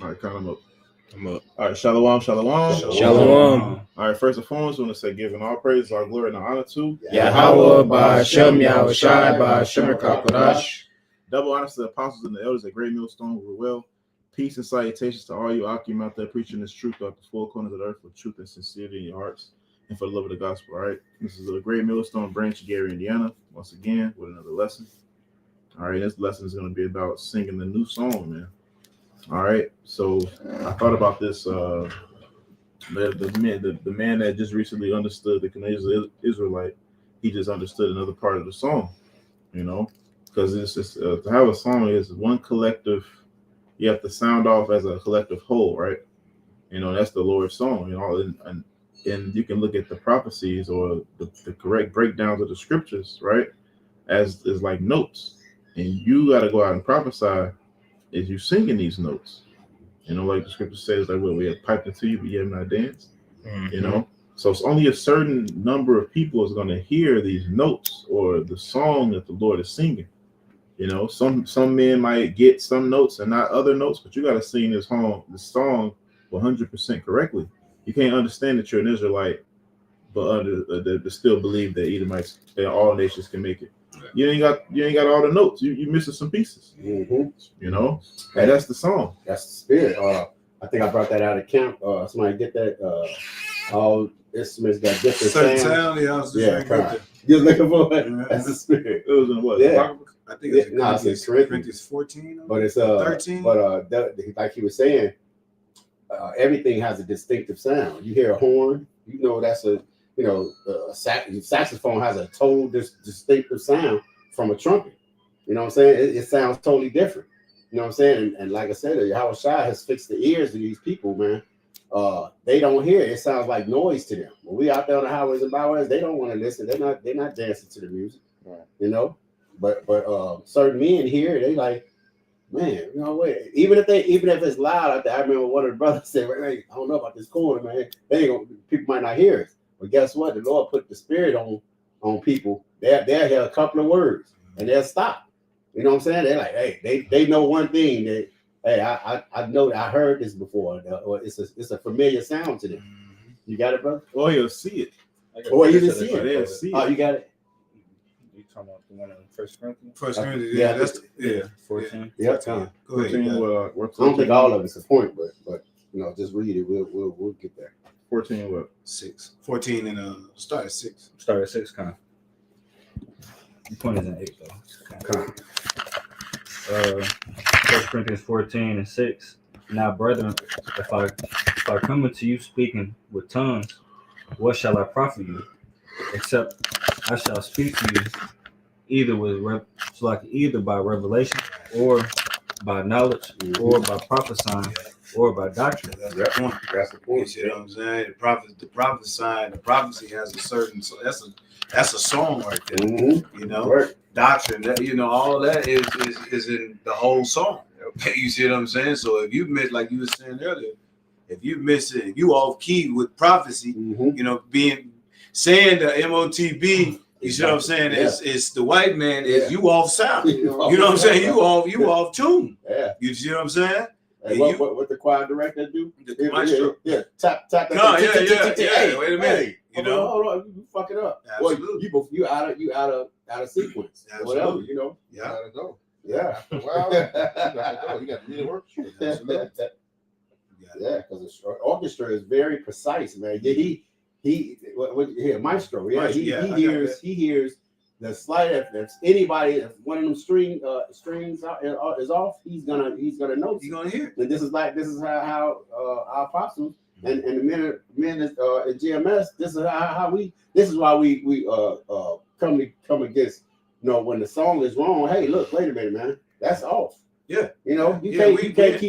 All right, count them up. I'm up. All right, shalom, shalom. Shalom. All right, first and foremost, I want to say giving all praise, all glory, and honor to Yahweh Ba'Shem Yahushai Ba'Shem Rakapadash. Double honors to the apostles and the elders at Great Millstone. We're well. Peace and salutations to all you Akim out there preaching this truth throughout the four corners of the earth with truth and sincerity in your hearts and for the love of the gospel. All right, this is the Great Millstone branch, Gary, Indiana, once again with another lesson. All right, this lesson is going to be about singing the new song, man. All right, so I thought about this. The man that just recently understood the Canadian Israelite, he just understood another part of the song, you know, because it's just to have a song is one collective. You have to sound off as a collective whole, right? You know, that's the Lord's song, you know, and you can look at the prophecies or the correct breakdowns of the scriptures, right, as like notes, and you got to go out and prophesy as you singing these notes. You know, like the scripture says, like, well, we have piped into you, but you have not danced. Mm-hmm. You know, so it's only a certain number of people is going to hear these notes or the song that the Lord is singing. You know, some men might get some notes and not other notes, but you got to sing this song 100% correctly. You can't understand that you're an Israelite, but to still believe that Edomites, that all nations can make it. You ain't got all the notes. You missing some pieces. Mm-hmm. You know, and that's the song. That's the spirit. I think I brought that out of camp. Somebody get that. All instruments got different sounds. Yeah, I was just You're looking for it. Yeah. That's the spirit. It was in what? Yeah. I think it's Corinthians 14. But it's 13. But like he was saying, everything has a distinctive sound. You hear a horn, you know that's a. You know, saxophone has a total distinctive sound from a trumpet. You know what I'm saying? It sounds totally different. You know what I'm saying? And like I said, Yahushua has fixed the ears of these people, man. They don't hear it. It sounds like noise to them. When we out there on the highways and byways, they don't want to listen. They're not dancing to the music. Right. You know? But certain men here, they like, man, you know what? Even if it's loud out there, I remember one of the brothers said, hey, I don't know about this corner, man. People might not hear it. But guess what? The Lord put the spirit on people. They'll hear a couple of words and they'll stop. You know what I'm saying? They're like, hey, they know one thing. That hey, I know that I heard this before. Or it's a familiar sound to them. You got it, bro? Oh, you'll see it. Or you just see it. They'll see it. Oh, you got it. You talking about the one in First Corinthians? First Corinthians, yeah, that's 14. Yeah, 14. Go ahead. 14. I don't think all of it's a point, but you know, just read it. We'll get there. 14 what? 6. 14 and start at 6. Start at 6, kind of. The point is in 8 though. First Corinthians 14 and 6. Now, brethren, if I come unto you speaking with tongues, what shall I profit you? Except I shall speak to you either by revelation or by knowledge or by prophesying or by doctrine. That's the point. That's the point. You see what I'm saying? The prophecy has a certain. So that's a song right there. Mm-hmm. You know, right. Doctrine. That all that is in the whole song. Okay, you see what I'm saying? So if you miss, like you were saying earlier, if you miss it, if you off key with prophecy, you know, saying the MOTB. You see what I'm saying? Yeah. It's the white man. Is you off sound? You know what I'm saying? You off tune. Yeah. You see what I'm saying? Hey, what the choir director do? The maestro. Yeah. Tap. No, yeah. Wait a minute. You know, hold on. You fuck it up. Absolutely. Well, you out of sequence. Absolutely. Whatever. You know. Yeah. Gotta go. Yeah. Well, you gotta go. You got to do the work. Yeah, because the orchestra is very precise, man. He maestro. Yeah, he hears the slight. If anybody, if one of them strings is off, he's gonna know. You're gonna hear. And this is how our apostles and the men at GMS. This is why we come against. You know, when the song is wrong. Hey, look, wait a minute, man. That's off. Yeah. You know, you can't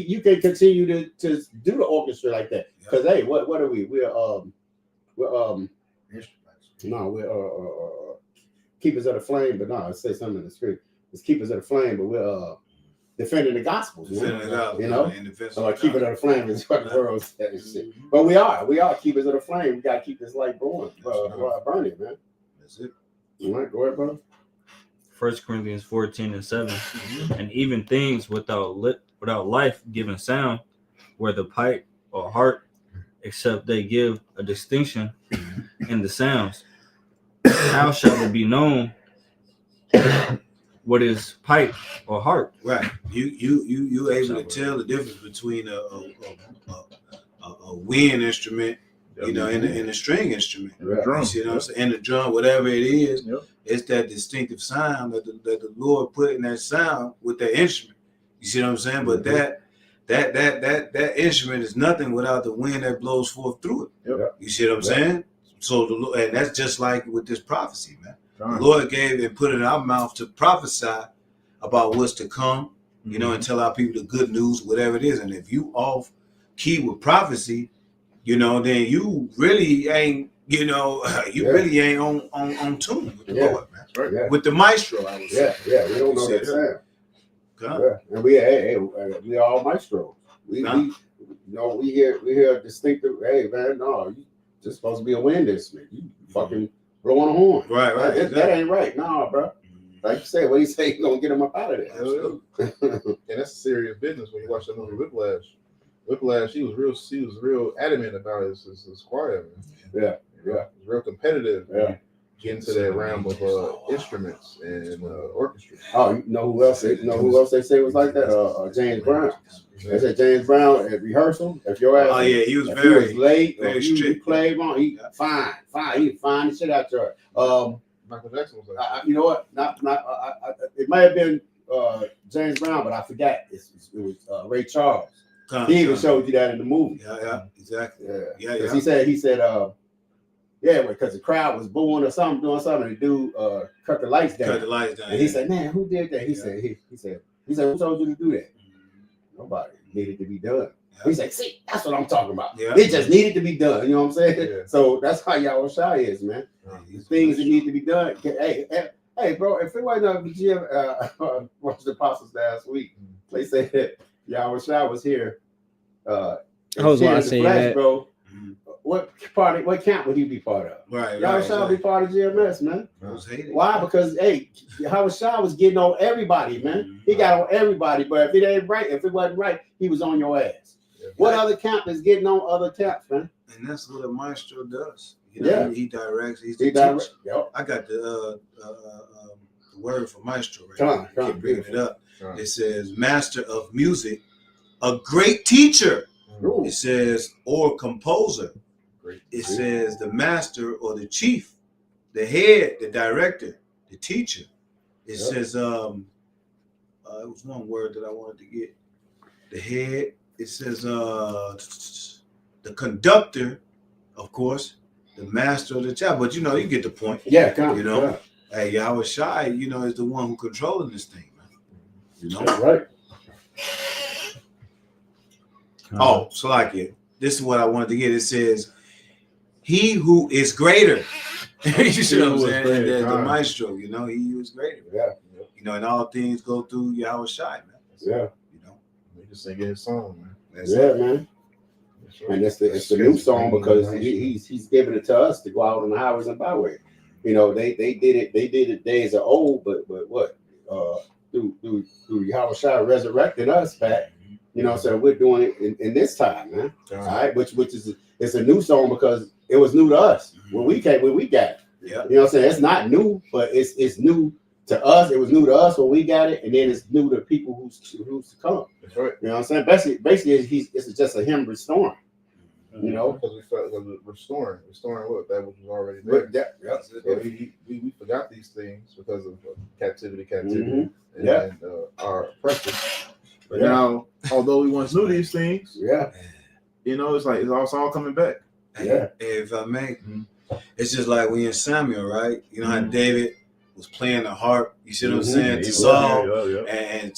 continue to do the orchestra like that. Because hey, what are we? We're keepers of the flame, but no, it says something in the script. It's keepers of the flame, but we're defending the gospels. You know, keepers of the flame is what the world says. But we are keepers of the flame. We gotta keep this light burning, man. That's it. All right, go ahead, brother. 1 Corinthians 14 and 7. And even things without life giving sound, whether pipe or harp, except they give a distinction in the sounds. How shall it be known what is pipe or harp? Right. You able to tell the difference between a wind instrument, you know, and a string instrument. And the drum. You see what I'm saying? And the drum, whatever it is, Yep. it's that distinctive sound that the Lord put in that sound with that instrument. You see what I'm saying? But that instrument is nothing without the wind that blows forth through it. Yep. You see what I'm saying? So and that's just like with this prophecy, man. Done. The Lord gave and put it in our mouth to prophesy about what's to come, you know, and tell our people the good news, whatever it is. And if you off key with prophecy, you know, then you really ain't, you know, really ain't on tune with the Lord, man. That's right. Yeah. With the maestro, I would say. Yeah, we don't know See that that? sound. Huh? Yeah, and we all maestros. We you know, we hear a distinctive. Hey man, no, you just supposed to be a wind instrument. You fucking blowing a horn. Right. That ain't right. Nah, bro. Like you said, what he say, you gonna get him up out of there. Hell yeah. And that's serious business when you watch that movie Whiplash. Whiplash, he was real adamant about his choir, man. Yeah. He was real competitive. Yeah. Get into that realm of instruments and orchestra. Oh, you know who else? You know who else they say was like that? James Brown. They said James Brown at rehearsal. If your ass, Oh yeah, he was if he was very late, or very if you strict. played wrong, he fine. He fine the shit out there. Michael Jackson was like, You know what? It might have been James Brown, but I forgot. It was Ray Charles. He even showed you that in the movie. Yeah, exactly. Yeah. Yeah. He said, because the crowd was booing or something, doing something. The dude cut the lights down. Cut the lights down. And he said, "Man, who did that?" He said, "Who told you to do that?" Nobody. It needed to be done. Yeah. He said, "See, that's what I'm talking about. Yeah. It just needed to be done." You know what I'm saying? Yeah. So that's how Yahweh Shai is, man. The things that need to be done. Hey, bro, if it wasn't up to Jim, watched the apostles last week, they said that Yahweh Shai was here. I was watching that, bro. What camp would he be part of? Right. Yahweh Shai would be part of GMS, man. I was hated. Why? Because Yahweh Shai was getting on everybody, man. He got on everybody, but if it ain't right, if it wasn't right, he was on your ass. Yeah. What other camp is getting on other camps, man? And that's what a maestro does. You know, he directs. He's the He teacher. direct. Yep. I got the word for maestro right Come now. on, come Keep on. bringing it up. Come on. It says master of music, a great teacher. Ooh. It says or composer. Great. It says the master or the chief, the head, the director, the teacher. It Yep. says it was one word that I wanted to get. The head. It says the conductor, of course, the master of the child. But you know, you get the point. Yeah, come on. You know, yeah. hey, Yahweh Shai, you know, is the one who controlling this thing, man. You know. That's right. Oh, so like it. This is what I wanted to get. It says, "He who is greater." You see what I'm saying? Greater, The maestro, you know, he who is greater. Yeah. You know, and all things go through Yahweh Shai, man. Yeah. You know, We just singing his song, man. that's Yeah, it. man. That's right. And it's the new song because he's giving it to us to go out on the highways and byways. You know, they did it days of old, but what? Through Yahweh Shai resurrected us back. You know, so we're doing it in this time, man. All right, which is it's a new song because it was new to us when we got it. Yeah. You know what I'm saying? It's not new, but it's new to us. It was new to us when we got it, and then it's new to people who's to come. That's right. You know what I'm saying? Basically, it's just a him restoring. You know, Because we felt restoring what that which was already there. but that, So we forgot these things because of captivity, Mhm. and our oppressors. But Yeah. now, although we once knew these things, yeah, you know, it's like it's all coming back. Yeah. If I may, Mhm. it's just like when you're Samuel, right? You know how Mhm. David was playing the harp. You see what I'm Mhm. saying? Yeah, To Saul, yeah. and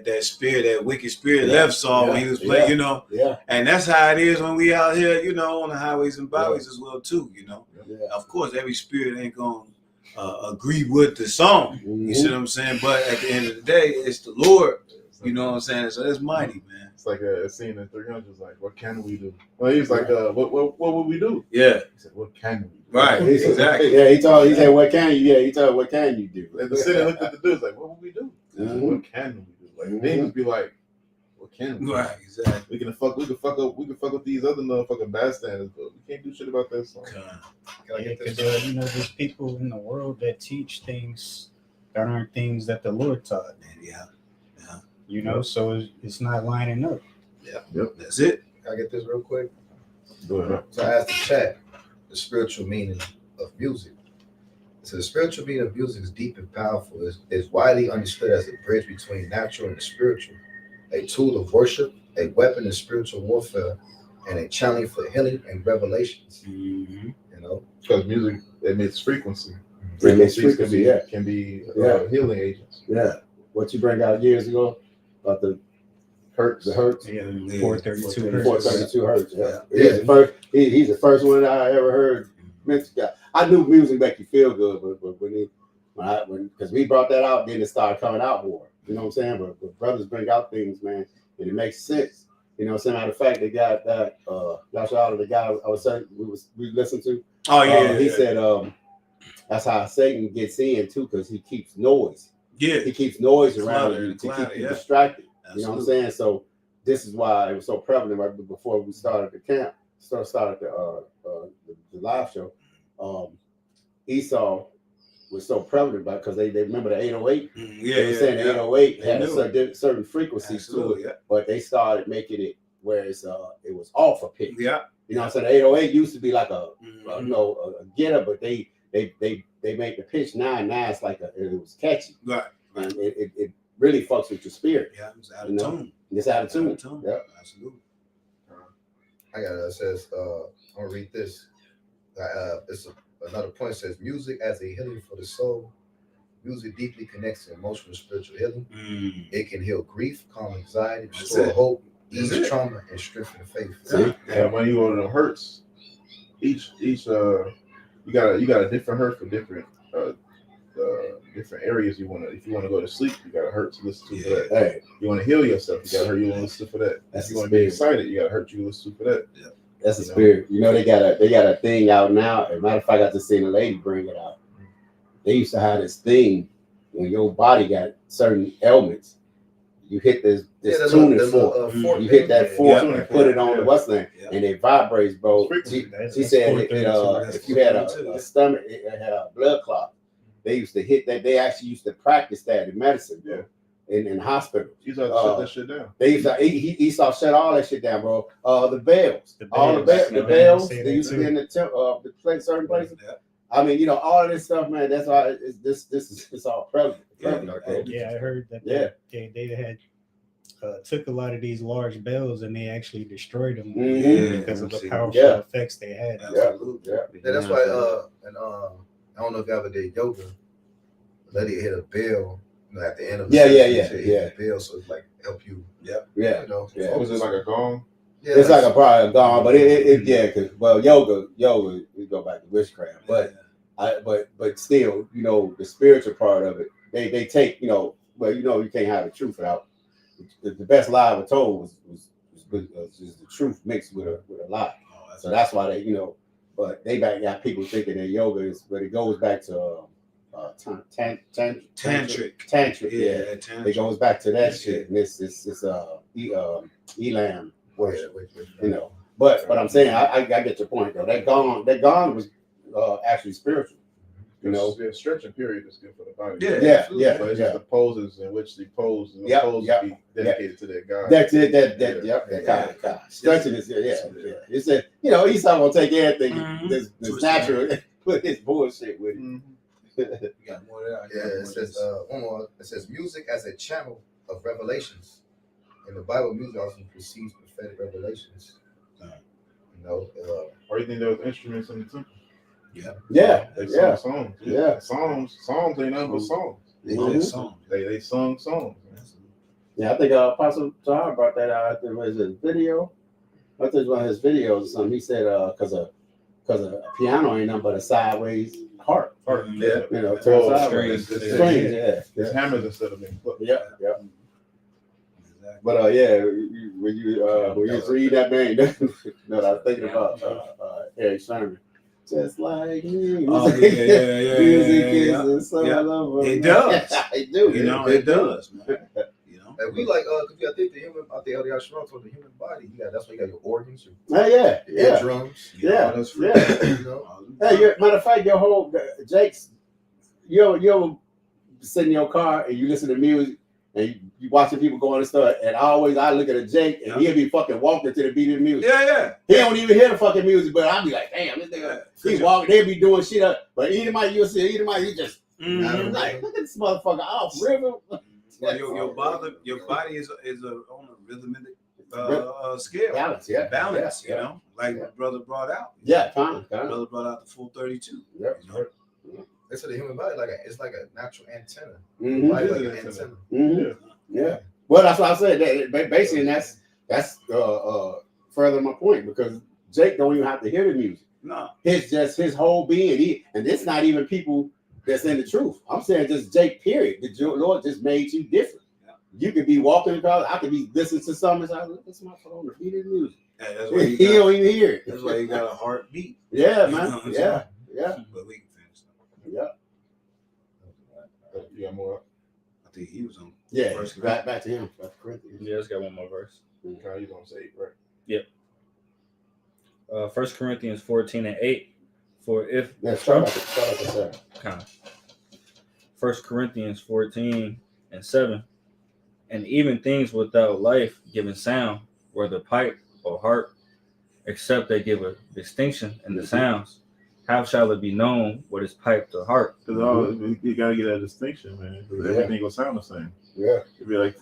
that spirit, that wicked spirit, Yeah. left Saul when he was playing. Yeah. You know, yeah, and that's how it is when we out here. You know, on the highways and byways as well too. You know, yeah. of course, every spirit ain't gonna agree with the song. You see what I'm saying? But at the end of the day, it's the Lord. You know what I'm saying? So that's mighty, man. It's like a scene in 300. It's like, what can we do? Well, he's like, what would we do? Yeah. He said, what can we do? Right. He said- Exactly. Yeah, he said, "What can you?" Yeah, he told, "What can you do?" And the city looked at the dudes like, what would we do? Mhm. What can we do? Like Mhm. demons be like, What can we? Right, exactly. We can fuck with these other motherfucking bystanders, but we can't do shit about that song. Can I get this? you know, there's people in the world that teach things that aren't things that the Lord taught. Yeah. You know, so it's not lining up. That's it. Can I get this real quick? Go ahead. So I asked the chat the spiritual meaning of music. So the spiritual meaning of music is deep and powerful. Is widely understood as a bridge between natural and the spiritual, a tool of worship, a weapon in spiritual warfare, and a challenge for healing and revelations. Mm-hmm. You know, Because music emits frequency. Emits Frequencies frequency, can be Yeah. healing agents. Yeah. What you bring out years ago about the Hertz. hertz. Yeah, Yeah. 432 hertz. 432 hertz. Yeah. Yeah. He's the first. He's the first one that I ever heard. I knew music make you feel good, but because we brought that out, then it started coming out more. You know what I'm saying? But brothers bring out things, man, and it makes sense. You know what I'm saying? Matter of fact, they got that. Y'all out of the guy I was saying we listened to. Oh yeah. He said that's how Satan gets in too, because he keeps noise. Yeah. He keeps noise around Clutter, you to clutter, keep you yeah. distracted. You know what I'm Absolutely. saying? So this is why it was so prevalent right before we started the camp, started the live show. Esau was so prevalent because they remember the 808. Yeah. They were saying the 808 They had knew. certain frequencies to Absolutely. it, but they started making it where it was off a pitch. Yeah. You know what I'm saying? The 808 used to be like a Mhm. a getter, but they make the pitch 9/9. It's like it was catchy, Right. and it really fucks with your spirit. Yeah. It's out of You know? tune. It's out of Out of tune. tune. Yeah. Absolutely. I got it says I'm gonna read this. Another point says music as a healing for the soul. Music deeply connects to emotional and spiritual healing. Mm. It can heal grief, calm anxiety, That's restore it. hope, That's ease it. trauma, and strengthen faith. See? And when you go to the hertz, each you got a different hertz for different different areas you want to. If you want to go to sleep, you got a hertz to listen to for that. Hey, You want to heal yourself, you got to hurt. You want to listen for that. That's If you the want to be spirit. excited, you got to hurt. You listen for that. that's the You know? spirit. You know, they got a thing out now. As a matter of fact, I just seen a lady bring it out. They used to have this thing when your body got certain ailments. You hit this tuning fork. fork You hit that fork Yeah. and put it on the what's name, Yeah. and it vibrates, bro. Frequency. She said if you had That's a stomach, it had a blood clot. They used to hit that. They actually used to practice that in medicine, bro. In hospitals. You have to shut that shit down. They used to Esau shut all that shit down, bro. The bells, The all the bells, the yeah, bells. they say They that used to be too. in the place, certain places. Yeah. I mean, you know, all of this stuff, man. That's why it's all prevalent. Yeah. bro. Yeah, I heard that. Yeah. They had took a lot of these large bells and they actually destroyed them Mhm. because of the Yeah. powerful Yeah. effects they had. Absolutely. Yeah. Yeah, that's why. I don't know if you ever did yoga. The lady hit a bell, at the end of the Yeah, session, yeah, she hit yeah. the bell, so it's like help you. Yeah. You know. Yeah. Was it like a gong? Yeah, It's like a probably gone, but it yeah, because yoga, we go back to witchcraft, but but still, you know, the spiritual part of it, they take, you know, well, you know, you can't have the truth without the best lie ever told was the truth mixed with a lie. So that's why they, you know, but they got people thinking that yoga is, but it goes back to tantric. Yeah, tantric. it goes back to that Yeah. shit. And it's Elam worship. Wait. You know, but I'm saying I get your point though. That gone was actually spiritual. You know, a stretching period is good for the body. Yeah. yeah, absolutely. yeah, But it's yeah. just the poses in which they pose, and the Yep, poses yep, be dedicated to that God. That's it. That Yeah. kind of stretching is yeah. It's a, you know, Esau gonna take everything Mhm. that's Twist natural, put his bullshit with it. Mhm. You got more of that. Yeah, it says one more. It says music as a channel of revelations. In the Bible, music also precedes prophetic revelations. You know, Or you think there was instruments in the temple? Yeah, They yeah. sung songs. Yeah. Songs ain't nothing but songs. They Mhm. did song. They sung songs. Yeah, I think Apostle Tahar brought that out. I think it was his video. I think it was one of his videos or something. He said, because a piano ain't nothing but a sideways harp. Yeah. You know, turn Oh, sideways. strings. Strings, yeah. It's hammers instead of being put. Yeah, yeah. Exactly. But yeah, when you read that man, you know what I was thinking about Eric Sherman. Just like me. Oh, yeah. Music is the soul yeah. of a It man. does. It do. You know, it does, man. You know? hey, we like, cause I think the human, I think Elder Yashua told the human body, that's why you got your organs, your Yeah. eardrums, Yeah. that's free, Yeah. you know. Hey, matter of fact, your whole Jake's, you ever sit in your car and you listen to music and you watching people go in the store, and I look at a Jake and he'll be fucking walking to the beat of the music. Yeah. He don't even hear the fucking music, but I'll be like, damn, this nigga, he walking, they be doing shit up. But Edomite, you'll see Edomite, he just like, look at this motherfucker off river. Well, your body is on a rhythmic scale. Balance, Balance, yeah, you know, like yeah. my brother brought out. Yeah, fine. Brother brought out the 432. Yeah. You know? They said the human body it's like a natural antenna. Mhm. Body like an antenna. Mhm. Yeah. Well, that's what I said. Basically, that's further my point, because Jake don't even have to hear the music. No. It's just his whole being. And it's not even people that's in the truth. I'm saying just Jake, period. The Lord just made you different. Yeah. You could be walking across, I could be listening to something, and I look at my phone, the beat of the music. Hey, that's why He don't even hear it. That's why you got a heartbeat. Yeah, You know man. what I'm Yeah. Yeah. But we can finish. Yeah. You got more? I think he was on. Yeah. First Back to him. Back to Corinthians. Yeah, let's got one more verse. How you gonna say it, right? 1 Corinthians 14:8. For if Yeah, start at the 7. 1 Corinthians 14:7. And even things without life giving sound, whether pipe or harp, except they give a distinction in the sounds, how shall it be known what is piped or harp? Because you gotta get that distinction, man. Because everything will sound the same. Yeah. It'd be like,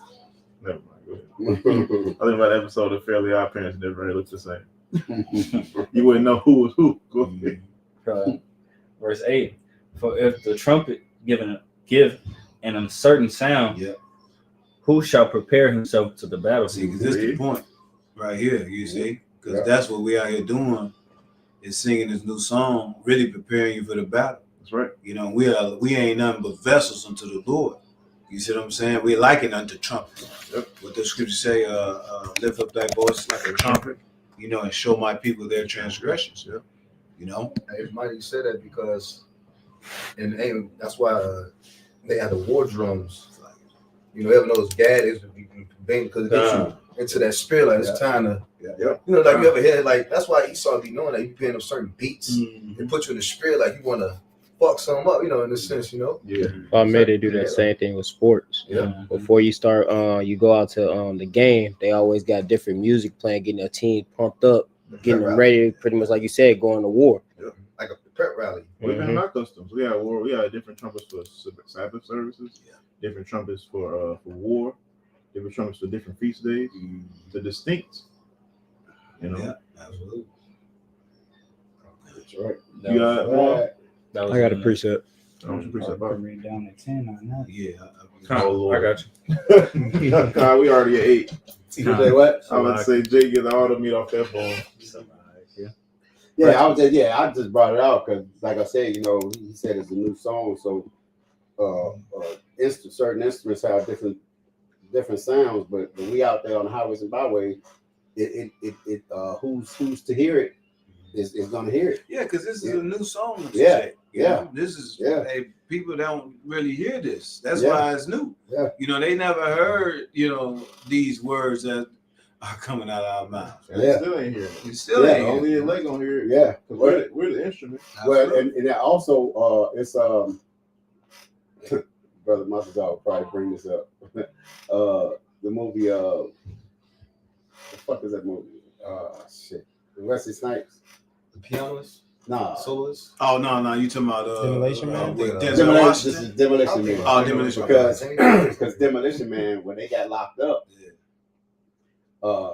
never mind. Go ahead. I think about the episode of Fairly Odd Parents, and everybody looks the same. You wouldn't know who was who. Go ahead. Verse 8. For if the trumpet give an uncertain sound, Yeah. who shall prepare himself to the battle? See, because this is the point right here, you see? Because that's what we out here doing, is singing this new song, really preparing you for the battle. That's right. You know, we ain't nothing but vessels unto the Lord. You see what I'm saying? We liken unto trumpet. Yep. What the scriptures say, lift up thy voice like a trumpet, you know, and show my people their transgressions. Yep. You know? It's mighty you said that because, and that's why they had the war drums. You know, even those Gad is because it gets you into that spirit. Like it's time to, you know, like you ever hear like that's why Esau be knowing that you playing them certain beats and put you in the spirit like you want to fuck something up. You know, in a sense, you know. Yeah. Maybe they do that same thing with sports. Yeah. Before you start, you go out to the game. They always got different music playing, getting their team pumped up, getting them ready. Pretty much like you said, going to war. Like a prep rally. Well, even in our customs, we have different trumpets for Sabbath services, different trumpets for war, different trumpets for different feast days. They're distinct. You know. Yeah, absolutely. That's right. You got more? I got a precept. I want you to preach about. Read down to 10 on that. Yeah. Oh, Lord. I got you. God, we already at 8. You say what? I would say Jay get all the meat off that bone. Yeah, I just brought it out because, like I said, you know, he said it's a new song, so certain instruments have different sounds, but when we out there on the highways and byways, who's to hear it is gonna hear it. Yeah, because this is a new song. Yeah. You know, this is people don't really hear this. That's why it's new. Yeah. You know, they never heard, you know, these words that are coming out of our mouths. And Yeah. still ain't here. You still ain't hear Only it. a leg gonna hear it. Yeah. We're the instrument. Well, and that also it's Brother Mustard will probably bring this up. The movie the fuck is that movie? Shit. Wesley Snipes. The pianist, Nah. soloist. Oh no, you talking about Demolition Man? Denzel This Washington? is Demolition Man. Oh, Demolition Man. Because Demolition Man, when they got locked up,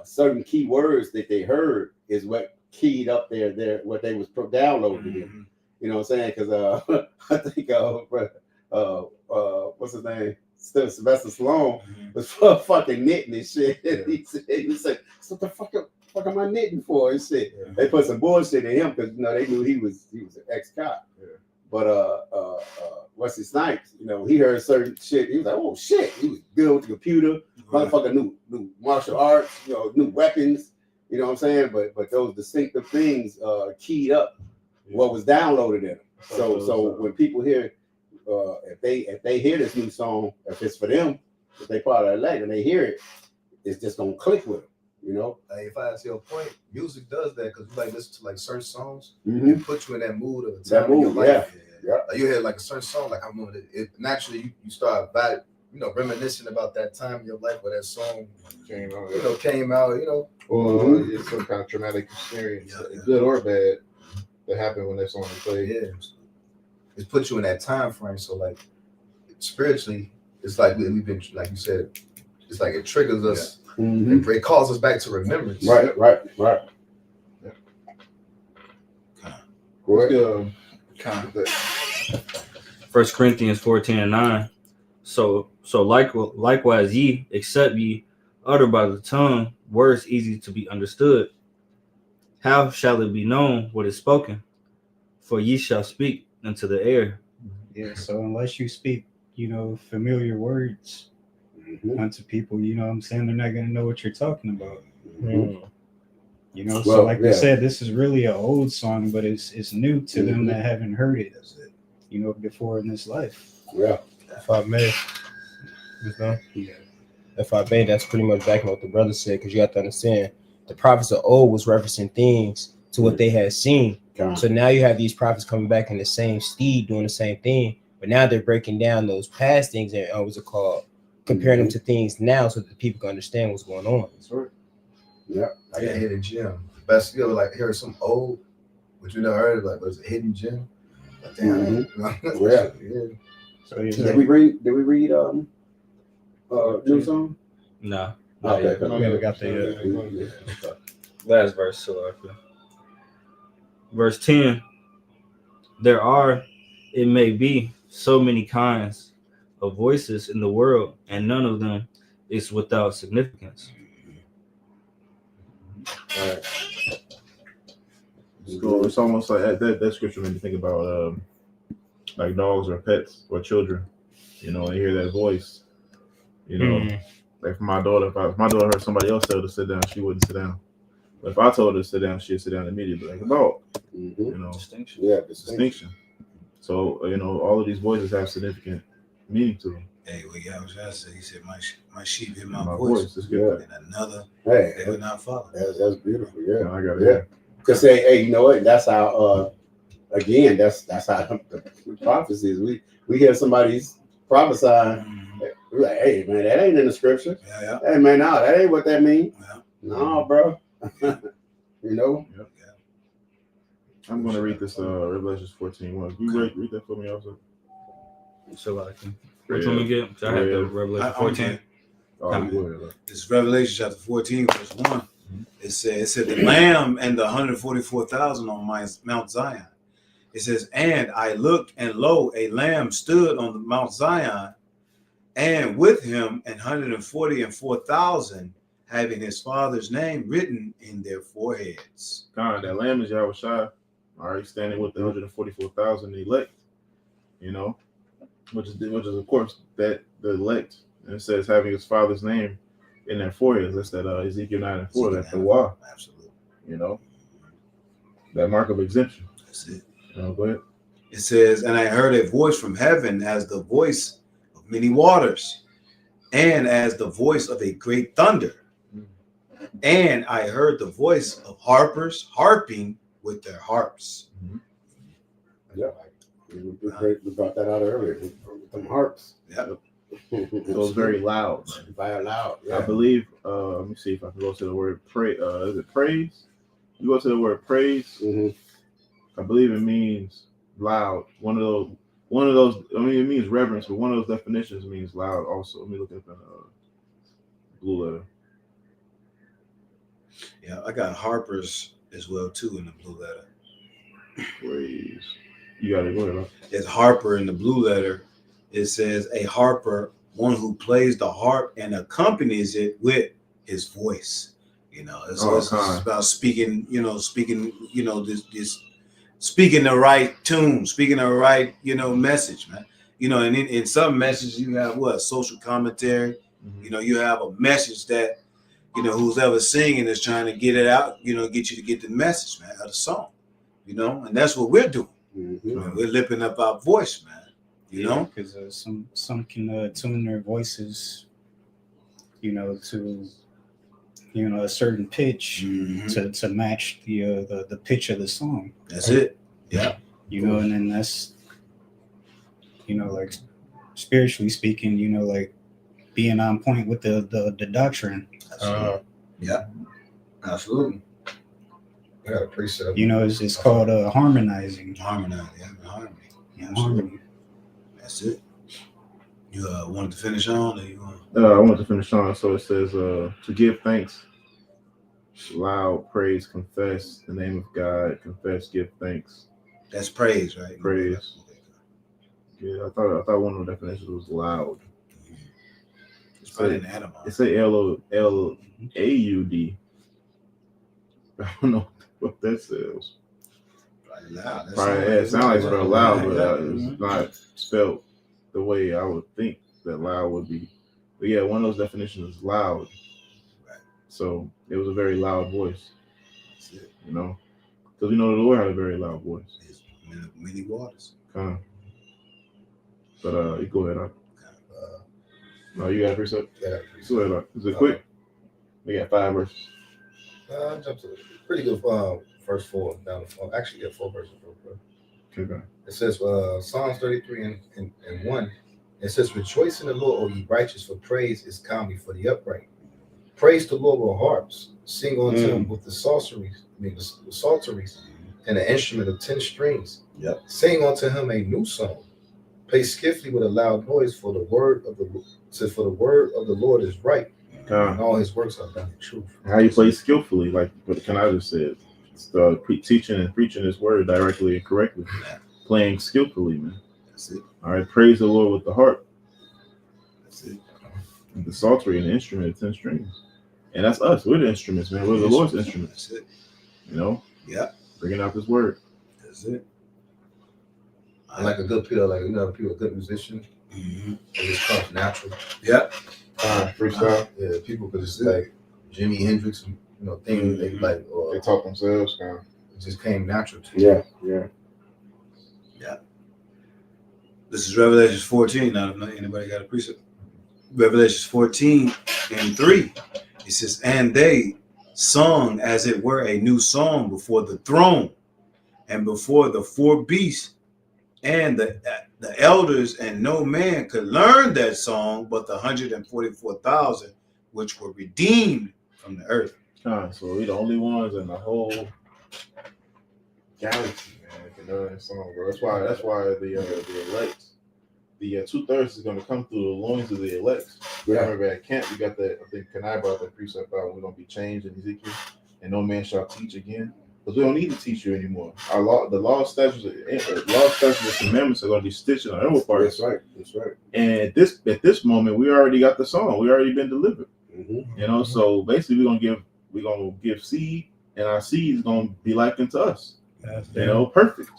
certain key words that they heard is what keyed up their what they was downloading. Mm-hmm. You know what I'm saying? Because I think what's his name? Still Sylvester Stallone was fucking knitting and shit. he said, "What the fuck am I knitting for?" and shit. Yeah. They put some bullshit in him because they knew he was an ex-cop. Yeah. But Wesley Snipes, he heard certain shit. He was like, "Oh shit!" He was good with the computer. Motherfucker knew martial arts, new weapons. You know what I'm saying? But those distinctive things keyed up what was downloaded in them. So when people hear, if they hear this new song, if it's for them, if they part of the elect and they hear it, it's just gonna click with them, you know. Like, if I ask your point, music does that because you like listen to like certain songs, Mm-hmm. it puts you in that mood of a That time in your mood, life. yeah. Like you hear like a certain song, like I remember it naturally you start reminiscing about that time in your life where that song Came out, came out, or it's some kind of traumatic experience, Yeah. good or bad, that happened when that song was played. yeah. It puts you in that time frame. So like spiritually, it's like we've been, like you said, it's like it triggers us. Mm-hmm. It calls us back to remembrance. Right. What? First Corinthians 14:9. So likewise ye, except ye utter by the tongue words easy to be understood, how shall it be known what is spoken? For ye shall speak into the air. Yeah. So unless you speak, familiar words unto people, you know what I'm saying, they're not gonna know what you're talking about. Well, So like we yeah. said, this is really an old song, but it's new to them that haven't heard it, before in this life. Yeah. If I may, if I may, that's pretty much backing what the brother said, because you have to understand the prophets of old was referencing things to what they had seen. So now you have these prophets coming back in the same steed doing the same thing, but now they're breaking down those past things and what's it called, comparing them to things now so that the people can understand what's going on. That's right. Yeah. Like a hidden gem. Best like hear some old, but you never heard of, like, was a hidden gem. Like, damn. Yeah. So yeah, Did we read new song? No. Okay. we never got the Last verse. So verse 10. There are, it may be, so many kinds of voices in the world, and none of them is without significance. Right. So it's almost like that scripture made me think about like dogs or pets or children. And hear that voice. Like for my daughter, if my daughter heard somebody else tell her to sit down, she wouldn't sit down. But if I told her to sit down, she'd sit down immediately, like a dog. Distinction. Yeah, Distinction. So all of these voices have significant meaning to them. Hey, well, yeah, I was trying to say, he said, my sheep hear my My voice, voice is good. and another Hey, they will not follow. that's beautiful. Yeah. I got it. Yeah. Because hey, you know what? That's how. Again, that's how the prophecies. We hear somebody's prophesying. We're like, hey man, that ain't in the scripture. Yeah. Hey man, no, that ain't what that means. Yeah. No, bro. I'm going to read this Revelations 14:1. You read that for me also? So like, which one we get? So I had the Revelation 14. Oh, you go ahead. This Revelation chapter 14, verse 1. It said the Lamb and the 144,000 on Mount Zion. It says, and I looked, and lo, a lamb stood on the Mount Zion, and with him 144,000, having his father's name written in their foreheads. God, that lamb is Yahweh Shai, already standing with the 144,000 elect, which is of course that the elect, and it says having his father's name in their foreheads. That's that Ezekiel 9:4. That's the wah. Absolutely. That mark of exemption. That's it. Go ahead. It says, and I heard a voice from heaven as the voice of many waters, and as the voice of a great thunder. And I heard the voice of harpers harping with their harps. Yeah, we brought that out earlier with them harps. Yeah. So it's very loud. Very loud. I believe. Let me see if I can go to the word pray. Is it praise? You go to the word praise. I believe it means loud. One of those. I mean, it means reverence, but one of those definitions means loud also. Let me look at the blue letter. Yeah, I got harpers as well too in the blue letter. Praise. You got it. Go ahead. It's harper in the blue letter. It says a harper, one who plays the harp and accompanies it with his voice. It's about speaking. This speaking the right tune, speaking the right, message, man. And in some messages you have social commentary. You have a message that, who's ever singing is trying to get it out, get you to get the message, man, of the song, and that's what we're doing. We're lifting up our voice, man. because some can tune their voices you know, to, you know, a certain pitch to match the pitch of the song. That's it. Yeah. You know, and then that's, you know, like spiritually speaking, you know, like being on point with the doctrine. Yeah. Absolutely. I got a precept. You know, it's called harmonizing. Harmonize. Yeah, harmony. Yeah, harmony. That's it. You wanted to finish on, or you want? I want to finish on. So it says, to give thanks, loud praise, confess the name of God, confess, give thanks. That's praise, right? Praise. Yeah, I thought one of the definitions was loud. It's probably an animal. It say L-A-U-D. I don't know what that says. Probably loud. That's Probably, it sounds like spelled loud, but Yeah. it's not spelled the way I would think that loud would be. But yeah, one of those definitions is loud. Right. So it was a very loud voice, That's it. you know, because we know the Lord had a very loud voice. It's many waters. Kind of. But you go ahead. No, you got a precept? Yeah, Go ahead. Is it quick? We got 5 verses. jump to pretty good verse 4 down the phone. Actually, yeah, 4 verses real quick. Okay. It says Psalms 33 and 1. It says, "Rejoice in the Lord, O ye righteous, for praise is comely for the upright. Praise the Lord with harps. Sing unto him with the psalteries, and an instrument of 10 strings. Yep. Sing unto him a new song. Play skillfully with a loud noise, for the word of the Lord is right, and all his works are done in truth." How you play skillfully, like what Kanaja said. It's teaching and preaching his word directly and correctly. Playing skillfully, man. That's it. All right, praise the Lord with the harp. That's it. And the psaltery and the instrument of 10 strings. And that's us. We're the instruments, man. We're the Lord's instruments. That's it. You know? Yeah. Bringing out this word. That's it. I like a good people, like people, a good musician. Mhm. It just comes natural. Yeah. Freestyle. Yeah, people could just like Jimi Hendrix, things they like, or They talk themselves, kind of. it just came natural to you. Yeah. This is Revelations 14. Now, if anybody got a precept? Revelations 14 and 3. It says, "And they sung as it were a new song before the throne and before the 4 beasts and the elders, and no man could learn that song but the 144,000 which were redeemed from the earth." So we're the only ones in the whole Galaxy, man. They can learn that song, bro. That's why the elect, the 2/3 is going to come through the loins of the elect. Yeah. I remember at camp, we got that. I think Kanai brought that precept out. We're going to be changed in Ezekiel, and no man shall teach again. Because we don't need to teach you anymore. Our law, the law, statutes, and commandments are going to be stitched in our inward parts. That's right. And at this moment, we already got the song. We already been delivered. Mm-hmm. You know, so basically, we're gonna give seed, and our seed is gonna be likened to us. You know, perfect.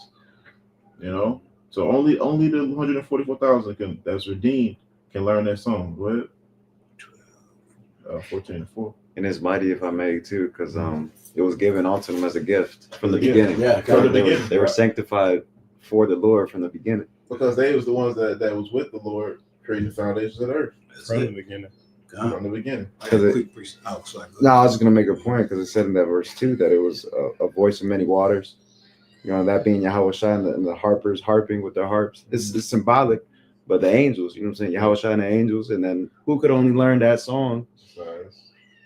You know, so only the 144,000 that's redeemed can learn that song. Go ahead. 14 and 4. And it's mighty, if I may, too, because it was given unto them as a gift from the As a gift. beginning. Yeah, From the They were- beginning, they were right. sanctified for the Lord from the beginning. Because they was the ones that was with the Lord creating the foundations of the earth That's From the it. beginning. from the beginning. I got a Because quick precept. Oh, sorry. No, I was just going to make a point because it said in that verse 2 that it was a voice of many waters. You know, that being Yahweh Shai and the harpers harping with their harps. It's symbolic, but the angels, you know what I'm saying? Yahweh Shai and the angels. And then who could only learn that song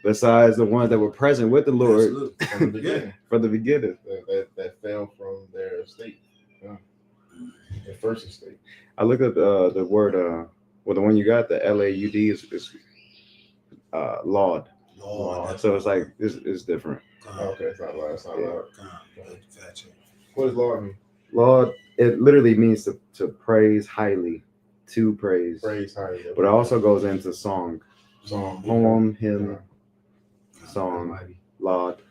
besides the ones that were present with the Lord Absolutely. From the beginning. from the beginning? that fell from their estate. Their first estate. I looked at the word, well, the one you got, the LAUD is laud. Lord, So it's like, it's different. Okay, it's not loud. It's not loud. What does Lord mean? Laud, it literally means to praise highly, to praise. Praise highly. But it also goes into song, Song. poem, hymn, song, laud.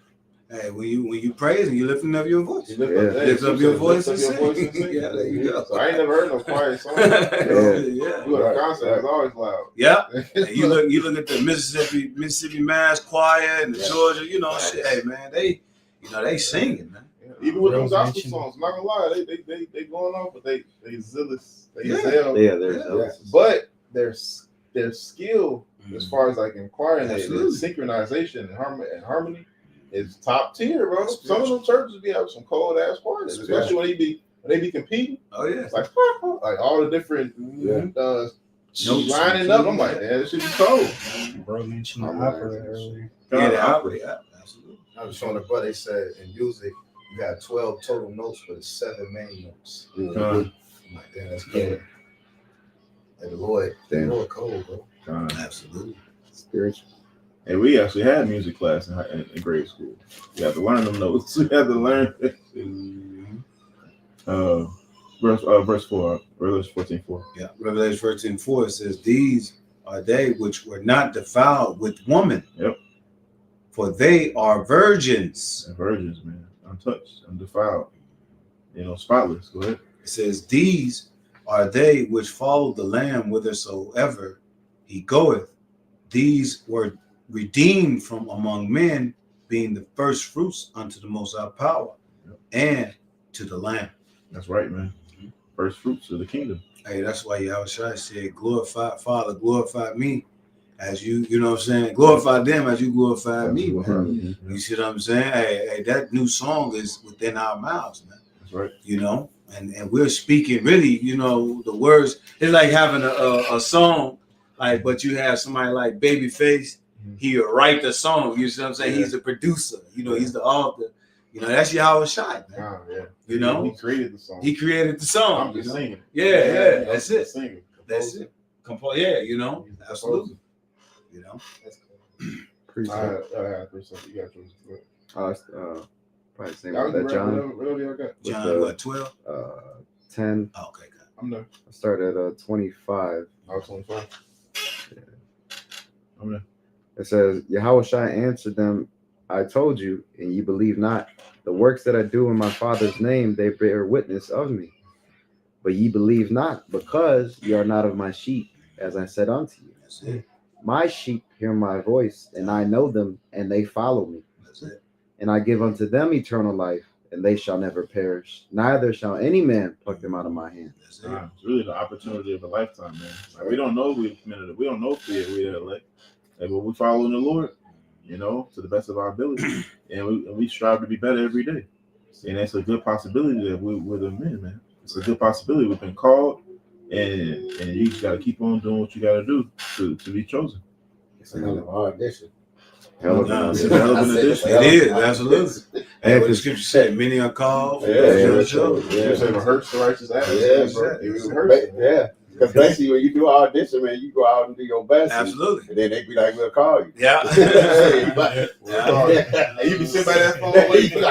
Hey, when you praise and you lifting up your voice. You lift Yeah. up, hey, Lift up so your lift voice up and your sing. voice and sing. Yeah, there you go. So I ain't never heard no quiet song. Yeah. You at a concert, it's always loud. Yeah. And you look at the Mississippi Mass Choir and the Georgia, shit. Hey man, they singing, man. Yeah, even with those Real gospel mention. songs, I'm not gonna lie, they going on, but they zealous, they Yeah. zeal. Yeah, there's But their skill as far as like in choir, and the Absolutely. synchronization and harmony is top tier, bro. Some of them churches be having some cold ass choirs, especially when they be competing. Oh yeah. It's like all the different Notes lining up. I'm like, man, this should be cold. Bro mentioned the Oh, man. opera earlier. Yeah, the opera, yeah, absolutely. I was showing the brother. They said in music you got 12 total notes, but it's 7 main notes. Mhm. I'm like, damn, that's cold. And the Lord cold, bro. Absolutely. Spiritual. And we actually had music class in grade school. We had to learn them notes. We had to learn. Verse 4, Revelation 14:4. Yeah, Revelation 13:4 says, "These are they which were not defiled with woman. Yep. For they are virgins." And virgins, man, untouched, undefiled, spotless. Go ahead. It says, "These are they which follow the Lamb whithersoever he goeth. These were redeemed from among men, being the first fruits unto the Most High power, and to the Lamb." That's right, man. First fruits of the kingdom. Hey, that's why Yahushua said, "Glorify, Father, glorify me as you know what I'm saying? Glorify them as you glorify me, man." You see what I'm saying? Hey, that new song is within our mouths, man. That's right. And we're speaking really, the words. It's like having a song, like, but you have somebody like Babyface, he'll write the song. You see what I'm saying? He's the producer, he's the author. That's Yahushua, man. Oh, he created the song. He created the song. I'm just singing. Yeah, that's it. Singing. That's it. Absolutely. That's cool. Precept. You got yours. Probably the same That with was that John. Whatever y'all got. John, what, 12? 10. Oh, okay, good. I'm done. I started at 25. I was 25. I'm done. It says, Yahushua answered them, I told you, and ye believe not. The works that I do in my Father's name, they bear witness of me. But ye believe not, because ye are not of my sheep, as I said unto you. That's it. My sheep hear my voice, and I know them, and they follow me. That's it. And I give unto them eternal life, and they shall never perish. Neither shall any man pluck them out of my hand. That's it. It's really the opportunity of a lifetime, man. Like, we don't know we committed it. We don't know if we're elect. Like, but we follow the Lord, to the best of our ability, and we strive to be better every day. And it's a good possibility that we're the men, man. It's a good possibility. We've been called, and you just got to keep on doing what you got to do to be chosen. It's a hell of a hard audition. Hell of No, an addition. It is, absolutely. Hey, what the scripture said, many are called. You Yeah. say it hurts the righteous act. Yeah, bro. bro. It hurts. Yeah. Because basically, when you do audition, man, you go out and do your best. Absolutely. And then they be like, we'll call you. Yeah. And you can sit by that phone waiting.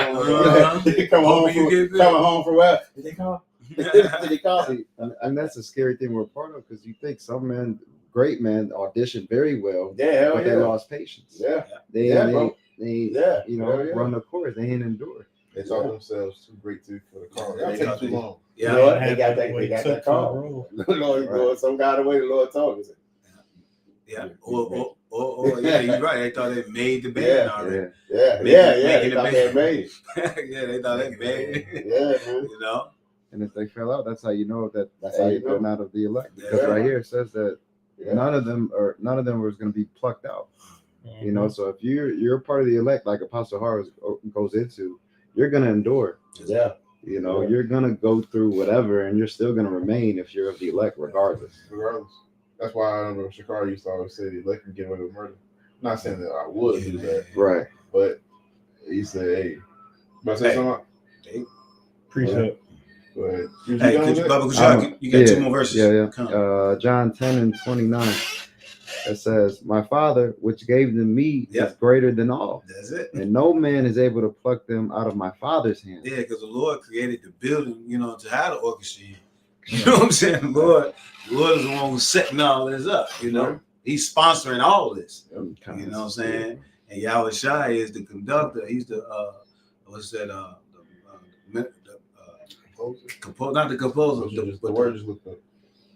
Come home coming home from where? Did they call? Did they call? See, and that's a scary thing we're part of, because you think some men, great men, audition very well, Yeah, hell but they yeah. lost patience. Yeah. They bro. run Yeah. the course. They ain't endure. They thought themselves too great for the call. That Yeah. take too long. You know what? Yeah. They got that call. Lord, some guy the way the Lord told us. Yeah. Or yeah, you're right. They thought they made the band Yeah. already. Yeah. Making They the thought they band. made it. Yeah, they thought they made it. Yeah, man. And if they fell out, that's how you know that That's how you they're know. not of the elect. Because Yeah. right here it says that Yeah. none of them was going to be plucked out. So if you're part of the elect, like Apostle Harris goes into, you're going to endure. Yeah. You're going to go through whatever, and you're still going to remain if you're of the elect, regardless. Regardless. That's why I remember Shakar used to always say the elect can get away with murder. I'm not saying that I would do that, Right. but he said, hey, but I say Hey. something. Precept. Go ahead. Hey, Baba Kushak, you got two more verses. Yeah. Come. John 10:29. It says, my Father, which gave them me, Yeah. is greater than all, That's it. and no man is able to pluck them out of my Father's hand. Yeah, because the Lord created the building, to have the orchestra in. You know what I'm saying? The Lord is the one who's setting all this up, He's sponsoring all this. You know what I'm saying? And Yahushua is the conductor. He's the not the composer, The word just looked up.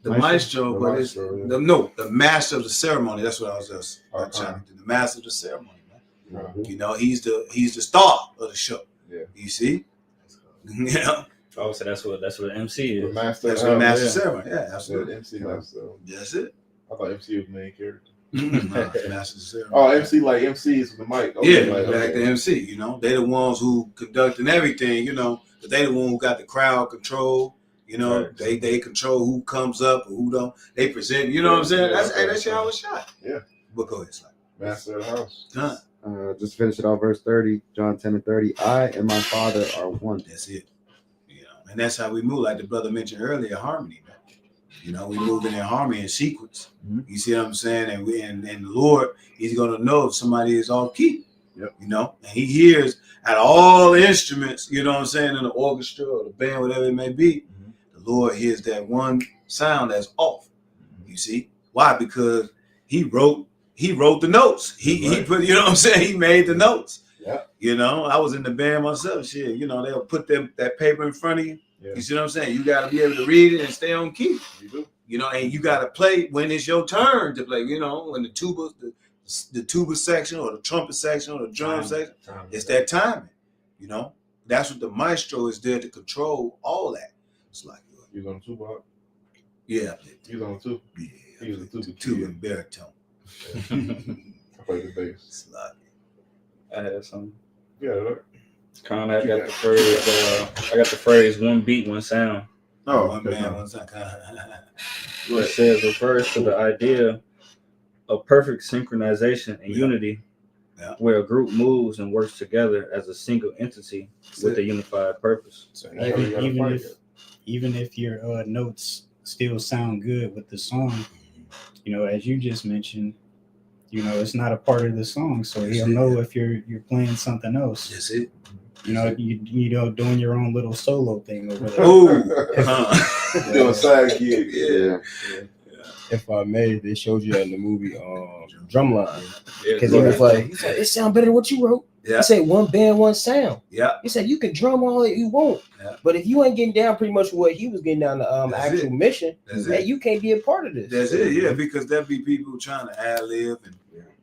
the Maestro? maestro, The but maestro, it's yeah. the master of the ceremony. That's what I was just Uh-huh. trying to do. The master of the ceremony, man. Uh-huh. He's the star of the show. Yeah. You see? Yeah. Oh, so that's what MC The is. master. That's what master yeah. ceremony. Yeah, I said absolutely. MC. That's That's it. I thought MC was the main character. Master ceremony. Oh, MC like MCs with the mic. Yeah, like, like the MC, you know, they the ones who conducting everything, you know, but they the one who got the crowd control, you know, Right. they control who comes up and who don't. They present, you know what I'm saying? That's how it's shot. Yeah. But go ahead, Sly. Master of the house. Done. Just finish it off, verse 30, John 10 and 30. I and my Father are one. That's it. You know, and that's how we move, like the brother mentioned earlier, harmony, man. You know, we moving in harmony and sequence. Mhm. You see what I'm saying? And we and the Lord, He's gonna know if somebody is off key. Yep. You know, and He hears out of all the instruments, you know what I'm saying, in the orchestra or the band, whatever it may be, the Lord hears that one sound that's off. You see? Why? Because He wrote the notes. He put, you know what I'm saying? He made the notes. Yeah. You know, I was in the band myself. Shit, you know, they'll put that paper in front of you. Yeah. You see what I'm saying? You got to be able to read it and stay on key. You do. You know, and you got to play when it's your turn to play. You know, when the tuba section or the trumpet section or the drum section, it's that timing. You know, that's what the maestro is there to control all that. It's like, You was on the tuba? yeah, You was on the tuba? yeah, He was a tuba. tuba and baritone. I played the bass. It's like, I had some. Yeah, look. Kind of. I got the phrase "one beat, one sound." Oh, one okay. man, one time. It says refers to the idea of perfect synchronization and unity, where a group moves and works together as a single entity with a unified purpose. So That's how you gotta fight it. even if your notes still sound good with the song, you know, as you just mentioned, you know, it's not a part of the song, so he'll know if you're playing something else. That's it. You know, you know, doing your own little solo thing over there. Oh, Doing a side gig. yeah. If I may, they showed you that in the movie Drumline. Yeah, Because he was like, it sounds better than what you wrote. Yeah. He said one band, one sound. Yeah. He said you can drum all that you want. Yeah. But if you ain't getting down pretty much what he was getting down the That's actual it. mission, That's hey, it. you can't be a part of this. That's it, yeah, because there be people trying to ad-lib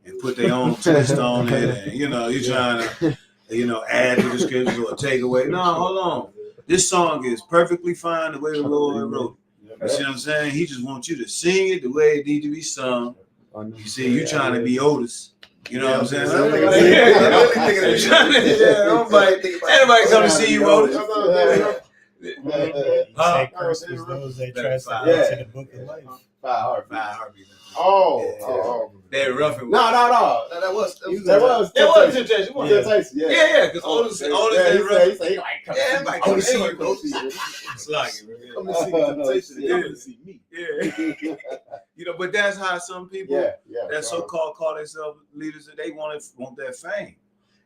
and put their own twist on it, and you know, you're trying to, you know, add to the scriptures or take away. No, hold on. This song is perfectly fine the way the Lord wrote it. You see what I'm saying? He just wants you to sing it the way it needs to be sung. You see, you trying to be Otis. You know what I'm saying? Anybody come to see you, Otis? He said, "Curse was those that tries to Yeah. add to the book of life." Five Five heartbeats. Oh. They're roughing. No. That was Temptation. Temptation. Yeah. Yeah, because Otis and He rough. said, he like, come Yeah, everybody come to see you, come Otis. It's like, Come to see Temptation. Yeah. Come to see me. yeah. You know, but that's how some people Yeah. that so-called call themselves leaders, that they want that fame.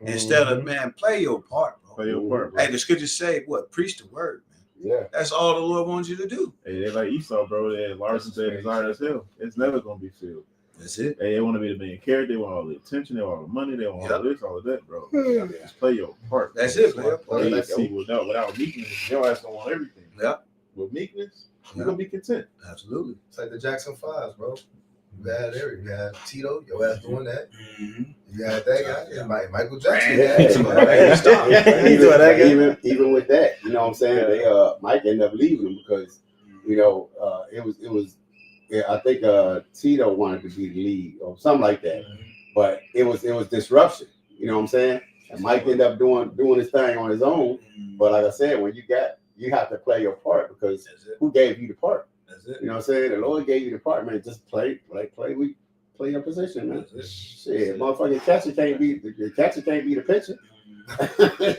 Instead of, man, play your part, bro. Play your part, bro. Hey, the scriptures say, what? Preach the word, man. Yeah. That's all the Lord wants you to do. Hey, they like Esau, bro. They Larson said desire as hell. It's never gonna be filled. That's it. Hey, they want to be the main character. They want all the attention. They want all the money. They want all this, all of that, bro. Just play your part. That's it, play your part. Hey, see, without meekness, your ass gonna want everything. Yeah. With meekness, Yeah. you're gonna be content. Absolutely. It's like the Jackson Fives, bro. You had Eric, you had Tito, your ass doing that. You had that guy, yeah, Michael Jackson. Even with that, you know what I'm saying? They Mike ended up leaving him because, you know, it was I think Tito wanted to be the lead or something like that. But it was disruption, you know what I'm saying? And Mike ended up doing his thing on his own. But like I said, when you have to play your part because That's it. who gave you the part? That's it. You know what I'm saying? The Lord gave you the part, man. Just play your position, man. That's it. Shit, motherfucking catcher can't be the pitcher.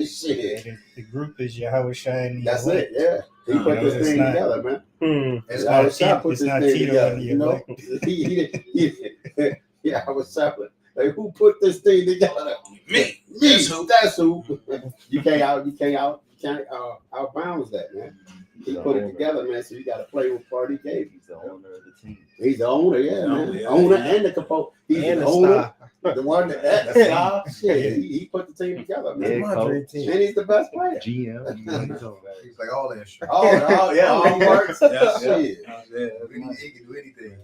Shit. The group is Yahweh Shai. That's it, yeah. He put this it's thing not- together, man. It's Yahweh not Shai put it's this not thing Tito together, and you know? Yahweh. Yeah, I was shopping. Like, who put this thing together? Me. Me. That's who. That's who. You can't outbounds that, man. He put it together, man. So you got to play with part he gave you. He's the owner of the team. He's the owner, yeah, man. Yeah. Owner and the composer. He's And the the owner. star. The one that star. Shit, he put the team together, man. Yeah, coach, And he's the best player. GM. He's like all that shit. All works. Yeah. Shit. He can do anything.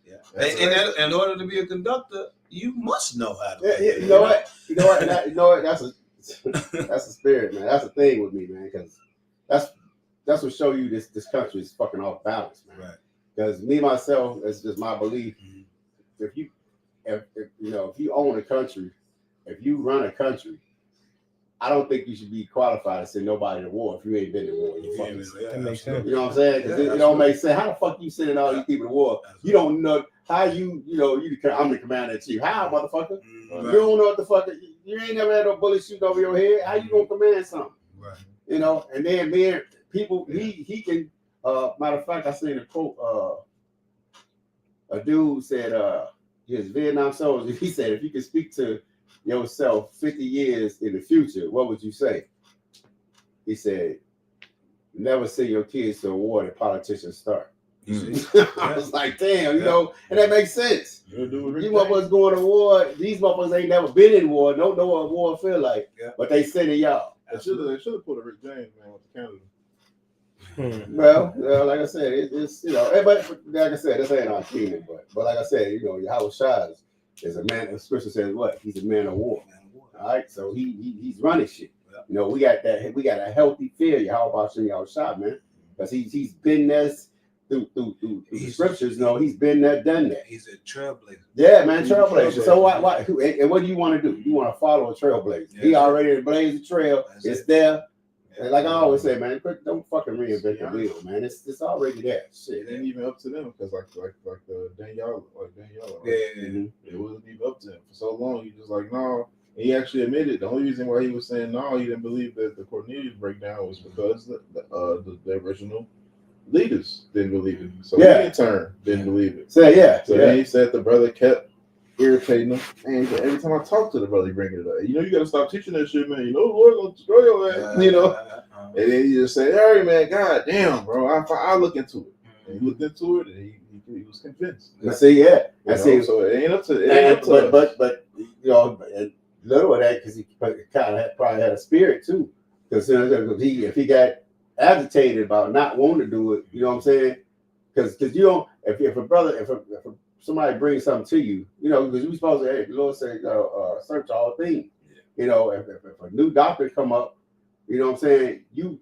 Yeah. And in order to be a conductor, you must know how to. Yeah, you know what? You know what? That's a spirit, man. That's a thing with me, man. Because that's what show you this country is fucking off balance, man. Right. Because me myself, it's just my belief. if you own a country, if you run a country, I don't think you should be qualified to send nobody to war if you ain't been to war. That makes sense. You know what I'm saying? 'Cause it don't make sense. How the fuck you sending all these people to war? You don't know how I'm the commander in chief. How, motherfucker? You don't know what the fuck. You ain't never had no bullet shoot over your head. How you gonna command something? Right. You know, and then people he can. Matter of fact, I seen a quote. A dude said, his Vietnam soldier. He said, if you could speak to yourself 50 years in the future, what would you say? He said, never send your kids to a war that politicians start. I was like, damn, you know, and that makes sense. You motherfuckers going to war. These motherfuckers ain't never been in war, don't know what war feel like, but they sending y'all. They should have put a Rick James, man, with the Canada. Well, like I said, it's but like I said, this ain't our opinion, but like I said, Yahweh Shai is a man. The scripture says what? He's a man of war. All right, so he's running shit. We got a healthy fear. Yahweh Shai, man, because he's been there through the scriptures. He's been there, done that. He's a trailblazer. Yeah, man, trailblazer. So why? And what do you want to do? You want to follow a trailblazer? Yeah. He already blazed the trail. It's there. And like I always say, man, don't fucking reinvent the wheel, man. It's already there. Shit, it ain't even up to them because like Danielle, it wasn't even up to him for so long. He just like no. And he actually admitted the only reason why he was saying no, he didn't believe that the Cornelius breakdown was because the original leaders didn't believe it. So he in turn didn't believe it. So then he said the brother kept irritating him. And every time I talk to the brother, he bring it up. You gotta stop teaching that shit, man. The Lord gonna destroy your ass. And then he just said, "Hey, man, god damn, bro, I look into it." And he looked into it, and he was convinced. I see, so it ain't up to. But little of that because he kind of probably had a spirit too. Because if he got agitated about not wanting to do it, you know what I'm saying? Because you don't. If somebody brings something to you, because we supposed to. Hey, the Lord said, search all things. If a new doctor come up, you know what I'm saying? You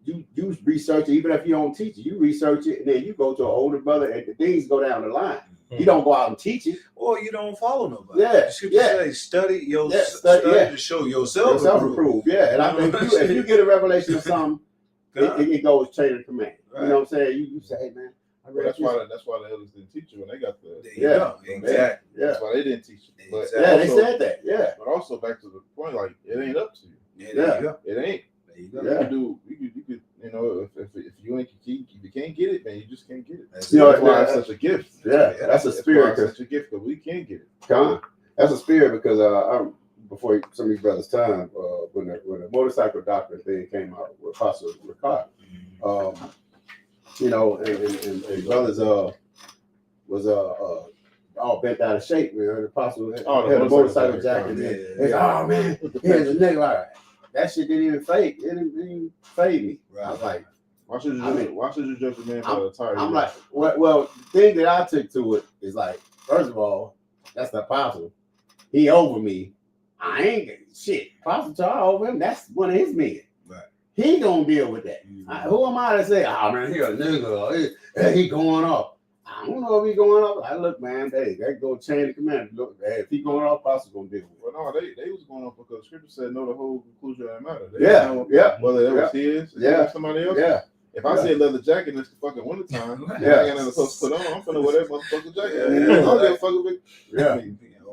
research it, even if you don't teach it, you research it, and then you go to an older brother, and the things go down the line. You don't go out and teach it, or you don't follow nobody. Say, study to show yourself approved. Yeah, and I think if you get a revelation of something, it goes chain of command. Right. You know what I'm saying? You say, hey man. That's why the elders didn't teach you when they got the exactly. That's why they didn't teach you. But they said that. Yeah. But also back to the point, like it ain't up to you. It ain't. There you go. You could if you can't get it, man, you just can't get it. That's why it's such a gift. Yeah, that's a spirit. It's such a gift because we can get it. That's a spirit because before some of these brothers' time, when the motorcycle doctor thing came out with Apostle Ricard, and brothers was all bent out of shape, man. The apostle had a motorcycle jacket. Oh man, here's a nigga like that shit didn't even fade. It didn't even fade me. Right. I was like, why should you judge a man by the tire? I'm like, well, the thing that I took to it is like, first of all, that's the apostle. He over me. I ain't shit. Apostle Charles over him. That's one of his men. Right. He gonna deal with that. Who am I to say, oh man, he a nigga. He going off. I don't know if he going off. I look, man, that go chain of command. Look, if he going off, Apostle gonna deal with it. Well, no, they was going off because Scripture said no, the whole conclusion doesn't matter. Whether that was his, somebody else. Yeah. If I say leather jacket, it's the fucking wintertime. I ain't got nothing supposed to put on. I'm finna wear that motherfucking jacket. I don't give a fuck with it.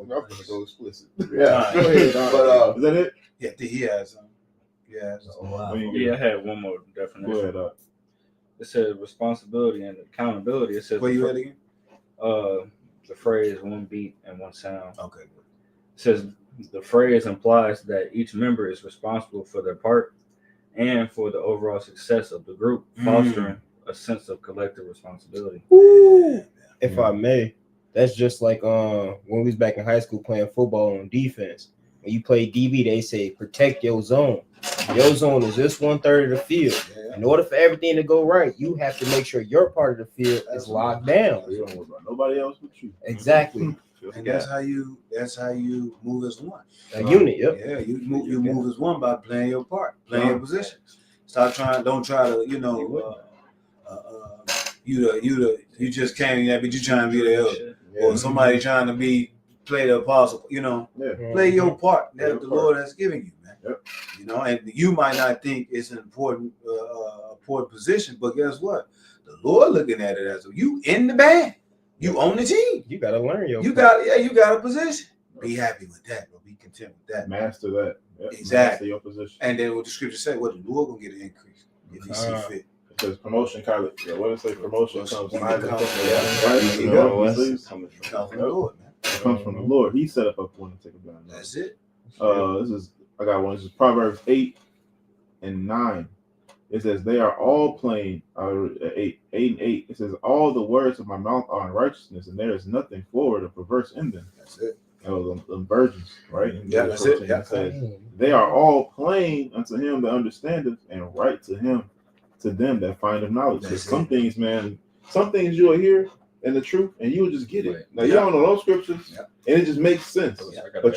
I'm gonna go explicit. Yeah. Go ahead, but is that it? Yeah, he has some. I had one more definition. Go ahead, It says responsibility and accountability. It says where you at again? The phrase one beat and one sound. Okay. It says the phrase implies that each member is responsible for their part and for the overall success of the group, fostering a sense of collective responsibility. If I may, that's just like when we was back in high school playing football on defense. When you play DB, they say protect your zone. Your zone is this 1/3 of the field. In order for everything to go right, you have to make sure your part of the field is locked down. You don't worry about nobody else but you. Exactly. And that's how you move as one. A unit, yep. Yeah, you move as one by playing your part, playing your position. Don't try to, you just came in there, but you trying to be the elder. or somebody trying to play the apostle, play your part that the Lord has given you, man. Yep. And you might not think it's an important position, but guess what? The Lord looking at it as you in the band, you on the team. You gotta learn your. You got a position. Be happy with that, but be content with that. Master that. Yep. Exactly. Master your position. And then what the scripture say, the Lord gonna get an increase if He see fit. Because promotion, what did it say? Promotion comes from the Lord, man. It comes from the Lord. He set up a point to take it down. That's it. I got one. This is Proverbs 8:9. It says, "They are all plain." 8:8. It says, "All the words of my mouth are in righteousness, and there is nothing forward or perverse in them." That's it. The virgins, right? Yeah, that's it. Yeah. It says, "They are all plain unto him that understandeth, and right to them that findeth knowledge." Because some things, man, some things you will hear in the truth, and you will just get it. Now you don't know those scriptures, and it just makes sense. But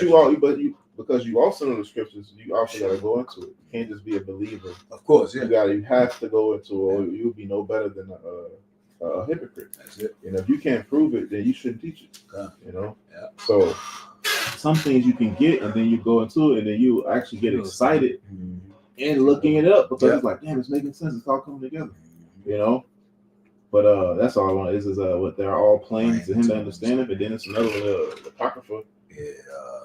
because you also know the scriptures, you also got to go into it. You can't just be a believer. Of course, yeah. You have to go into it, or you'll be no better than a hypocrite. That's it. If you can't prove it, then you shouldn't teach it. Yeah. So some things you can get, and then you go into it, and then you actually get excited and looking it up because it's like, damn, it's making sense. It's all coming together. But that's all I want. Is what they're all plain to him to understand it. But then it's another the Apocrypha.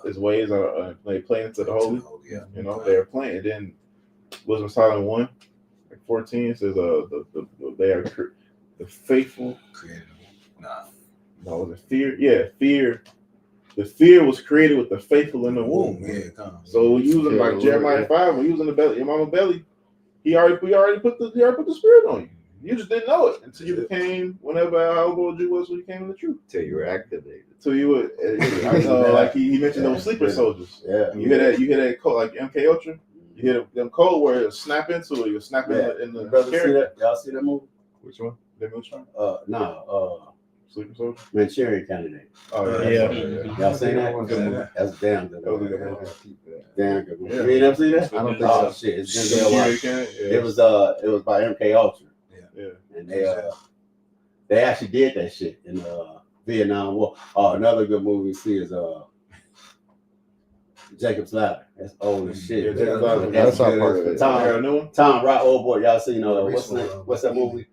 His ways are they plain to the holy. They're plain. And then Wisdom Solomon 1:14 says they are the faithful. No, was it fear? Yeah, fear. The fear was created with the faithful in the womb. So using like Jeremiah 5, when you was in the belly, your mama belly, he already put the spirit on you. You just didn't know it until you became how old you was when you came in the truth. Till you were activated. Till you were like he mentioned those sleeper soldiers. Yeah. You hear that code like MK Ultra. You hear them code where it'll snap into it. You'll snap in the brother. Y'all see that movie? Which one? The Neutron? No. Sleeper Soldier? Manchurian Candidate. Oh Yeah. Y'all seen that? Good movie. That's damn good. That was a good movie. Damn good movie. Yeah. You never seen that? I don't think Oh so. shit! It's gonna be a watch. Yeah. It was by MK Ultra. Yeah. And they actually did that shit in Vietnam War. Oh, another good movie is Jacob's Ladder. That's old as shit. Yeah, Jacob's Ladder. That's all part of it. Tom Rock, old boy. Y'all seen what's that movie?